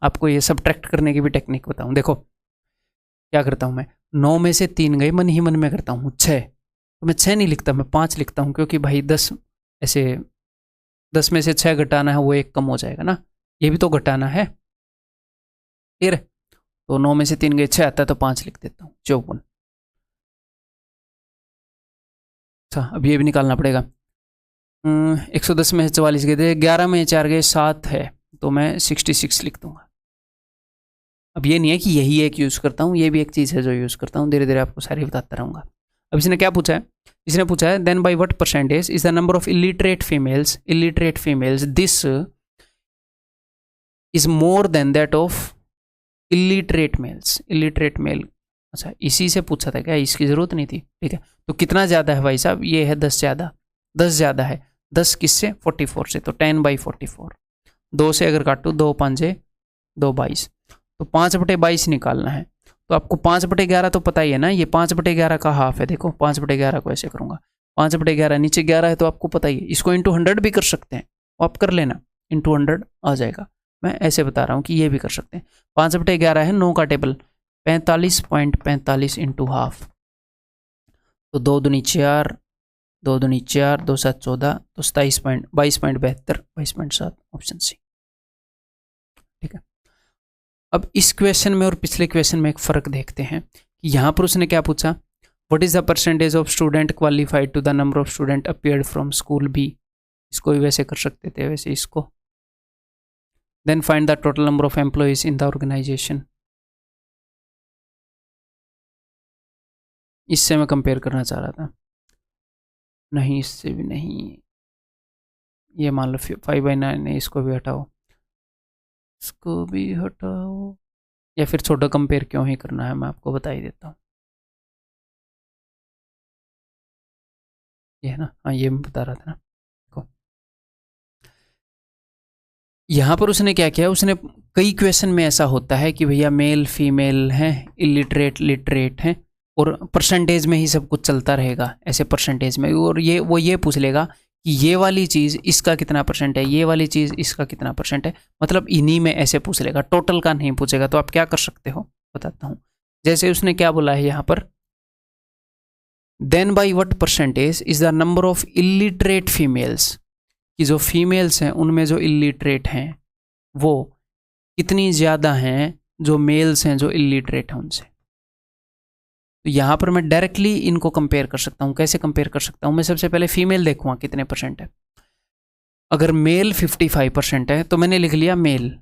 आपको ये सब्ट्रैक्ट करने की भी टेक्निक बताऊँ। देखो क्या करता हूँ मैं, 9 में से 3 गए, मन ही मन में करता हूँ 6, तो मैं 6 नहीं लिखता, मैं 5 लिखता हूँ, क्योंकि भाई 10 ऐसे 10 में से 6 घटाना है, वो एक कम हो जाएगा ना, ये भी तो घटाना है। फिर तो 9 में से 3 गए 6 आता है, तो 5 लिख देता हूँ 54। अच्छा, अब ये भी निकालना पड़ेगा। 110 में से 44 गए थे, 11 में 4 गए 7 है, तो मैं 66 लिख दूंगा। अब ये नहीं है कि यही एक यूज़ करता हूँ, ये भी एक चीज़ है जो यूज़ करता हूँ, धीरे धीरे आपको सारी बताता रहूँगा। अब इसने क्या पूछा है, इसने पूछा है then by what percentage is the number of illiterate females this is more than that of illiterate males. Illiterate male, अच्छा इसी से पूछा था क्या, इसकी ज़रूरत नहीं थी, ठीक है। तो कितना ज़्यादा है भाई साहब, ये है 10 ज़्यादा, 10 ज़्यादा है, 10 किससे, 44 से, तो 10/44। 2 से अगर काटूँ, 2 5 2 22, तो 5/22 निकालना है। तो आपको 5/11 तो पता ही है ना, ये 5/11 का हाफ है। देखो 5/11 को ऐसे करूँगा, 5/11 नीचे 11 है, तो आपको पता ही है, इसको इंटू 100 भी कर सकते हैं, आप कर लेना, इंटू 100 आ जाएगा। मैं ऐसे बता रहा हूँ कि ये भी कर सकते हैं। 5/11 है 9 का टेबल, 45.45 इंटू हाफ, तो 2 दूनी 4, 2 दूनी 4, 2 7 14, तो 22.72, 22.7, ऑप्शन सी, ठीक है। अब इस क्वेश्चन में और पिछले क्वेश्चन में एक फ़र्क देखते हैं कि यहाँ पर उसने क्या पूछा, what is the percentage of student qualified to the number of student appeared from school B. इसको भी वैसे कर सकते थे, वैसे इसको। Then find the total number of employees in the organisation. इससे मैं कंपेयर करना चाह रहा था, नहीं इससे भी नहीं, ये मान लो 5/9 है, इसको भी हटाओ, इसको भी हटाओ, या फिर छोटा कंपेयर क्यों ही करना है, मैं आपको बता ही देता हूँ। ये है ना, हाँ ये मैं बता रहा था ना। देखो यहाँ पर उसने क्या किया, उसने कई क्वेश्चन में ऐसा होता है कि भैया मेल फीमेल हैं, इलिटरेट लिटरेट हैं, और परसेंटेज में ही सब कुछ चलता रहेगा, ऐसे परसेंटेज में, और वो ये पूछ लेगा कि ये वाली चीज़ इसका कितना परसेंट है, ये वाली चीज़ इसका कितना परसेंट है, मतलब इन्हीं में ऐसे पूछ लेगा, टोटल का नहीं पूछेगा। तो आप क्या कर सकते हो बताता हूँ। जैसे उसने क्या बोला है यहाँ पर, then by what percentage is the number of illiterate females, कि जो फीमेल्स हैं उनमें जो इलिटरेट हैं वो कितनी ज़्यादा हैं जो मेल्स हैं जो इलिटरेट हैं उनसे। तो यहाँ पर मैं डायरेक्टली इनको कंपेयर कर सकता हूँ। कैसे कंपेयर कर सकता हूँ, मैं सबसे पहले फीमेल देखूँगा कितने परसेंट है। अगर मेल 55% है तो मैंने लिख लिया मेल,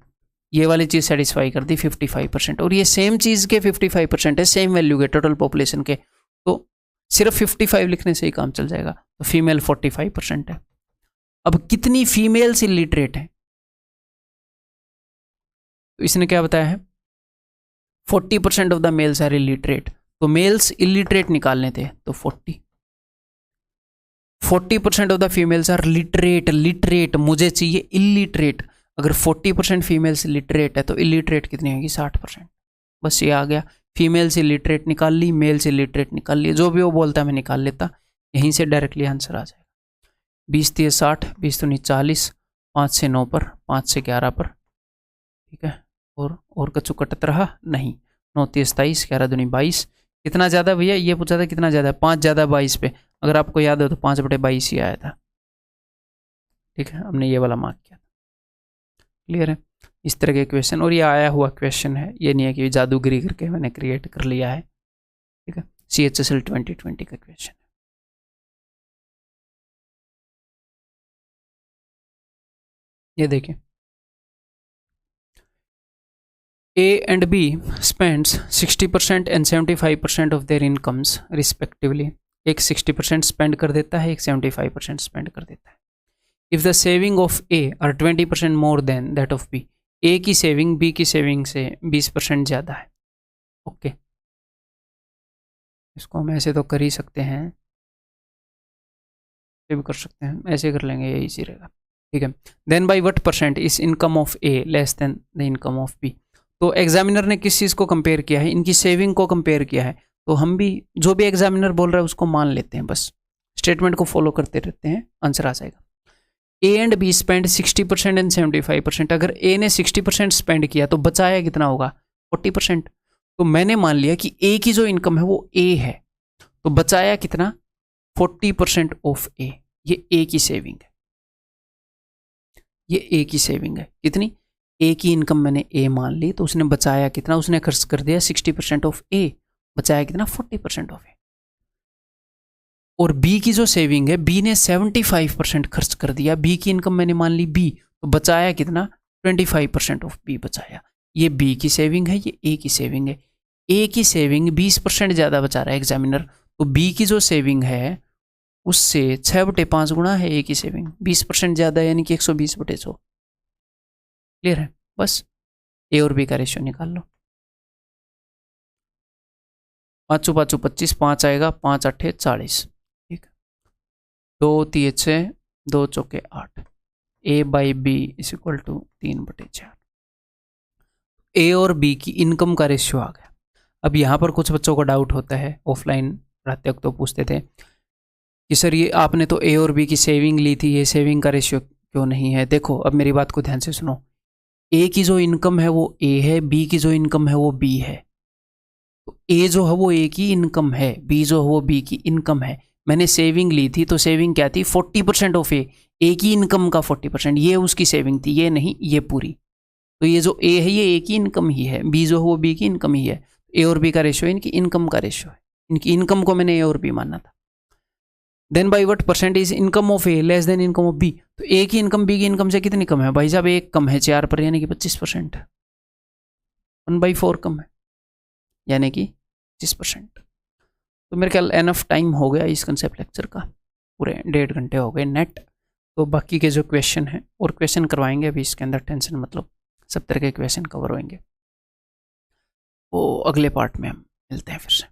ये वाली चीज़ सेटिस्फाई कर दी 55%, और ये सेम चीज़ के 55% है, सेम वैल्यू के टोटल पॉपुलेशन के, तो सिर्फ 55 लिखने से ही काम चल जाएगा। तो फीमेल 45% है। अब कितनी फीमेल्स इलिटरेट हैं, तो इसने क्या बताया है, 40% of the males are illiterate, तो मेल्स इलिटरेट निकालने थे, तो 40% of the females are literate, literate मुझे चाहिए इलिटरेट। अगर 40% फीमेल्स लिटरेट है तो इलिटरेट कितनी होगी, 60%। बस ये आ गया, फीमेल्स इलिटरेट निकाल ली, मेल्स इलिटरेट निकाल लिए, जो भी वो बोलता है मैं निकाल लेता, यहीं से डायरेक्टली आंसर आ जाएगा। 20 3 60, 20 दूनी 40, 5 से 9 पर, 5 से 11 पर, ठीक है। और कचू कटत रहा नहीं, 9 3 27, 11 दूनी 22। कितना ज़्यादा भैया, ये पूछा था कितना ज़्यादा, 5 ज़्यादा 22 पे, अगर आपको याद हो तो 5/22 ही आया था, ठीक है। हमने ये वाला मार्क किया था, क्लियर है। इस तरह के क्वेश्चन, और ये आया हुआ क्वेश्चन है, ये नहीं है कि जादूगरी करके मैंने क्रिएट कर लिया है, ठीक है। CHSL 2020 का क्वेश्चन है। ये देखिए, A and B spends 60% and 75% of their incomes respectively। एक 60% स्पेंड कर देता है, एक 75% स्पेंड कर देता है। If the saving of A are 20% more than that of B, A की सेविंग B की सेविंग से 20% ज़्यादा है, ओके। इसको हम ऐसे तो कर ही सकते हैं, ये भी कर सकते हैं, ऐसे कर लेंगे, ये इजी रहेगा, ठीक है। Then by what percent is income of A less than the income of B। तो एग्जामिनर ने किस चीज़ को कंपेयर किया है, इनकी सेविंग को कंपेयर किया है, तो हम भी जो भी एग्जामिनर बोल रहा है उसको मान लेते हैं, बस स्टेटमेंट को फॉलो करते रहते हैं, आंसर आ जाएगा। A and be spend 60% and 75%। अगर ए ने 60% स्पेंड किया तो बचाया कितना होगा? 40%। तो मैंने मान लिया कि ए की जो इनकम है वो ए है, तो बचाया कितना? 40% ऑफ ए। ये ए की सेविंग है, ये ए की सेविंग है। कितनी? ए की इनकम मैंने ए मान ली, तो उसने बचाया कितना? उसने खर्च कर दिया 60% ऑफ ए, बचाया कितना? 40% ऑफ ए। और बी की जो सेविंग है, बी ने 75% खर्च कर दिया, बी की इनकम मैंने मान ली बी, तो बचाया कितना? 25% ऑफ बी बचाया। ये बी की सेविंग है, ये ए की सेविंग है। ए की सेविंग 20% ज़्यादा बचा रहा है एग्जामिनर, तो बी की जो सेविंग है उससे 6/5 गुना है ए की सेविंग। 20% ज़्यादा यानी कि 120/100। क्लियर है? बस ए और बी का रेशियो निकाल लो। 5 5 25, 5 आएगा, 5 8 40। ठीक है, 2 3 6, 2 चौके 8। A by B is equal to 3/4। A और बी की इनकम का रेशियो आ गया। अब यहाँ पर कुछ बच्चों को डाउट होता है, ऑफलाइन पढ़ाते वक्त तो पूछते थे कि सर ये आपने तो ए और बी की सेविंग ली थी, ये सेविंग का रेशियो क्यों नहीं है? देखो अब मेरी बात को ध्यान से सुनो। ए की जो इनकम है वो ए है, बी की जो इनकम है वो बी है। तो ए जो है वो ए की इनकम है, बी जो है वो बी की इनकम है। मैंने सेविंग ली थी, तो सेविंग क्या थी? 40% ऑफ ए। ए की इनकम का 40%, ये उसकी सेविंग थी, ये नहीं, ये पूरी। तो ये जो ए है ये ए की इनकम ही है, बी जो है वो बी की इनकम ही है। ए और बी का रेशियो इनकी इनकम का रेशियो है। इनकी इनकम को मैंने ए और बी मानना था। Then by what percentage income of A less than income of B. तो ए की इनकम बी की इनकम से कितनी कम है? भाई साहब एक कम है 4 पर, यानी कि 25%। 1/4 कम है, यानी कि 25%। तो मेरे ख्याल एनफ टाइम हो गया इस कंसेप्ट लेक्चर का, पूरे 1.5 घंटे हो गए नेट। तो बाकी के जो क्वेश्चन हैं और क्वेश्चन करवाएंगे अभी इसके अंदर, टेंशन मतलब 70 के क्वेश्चन कवर होंगे, वो अगले पार्ट में हम मिलते हैं फिर से।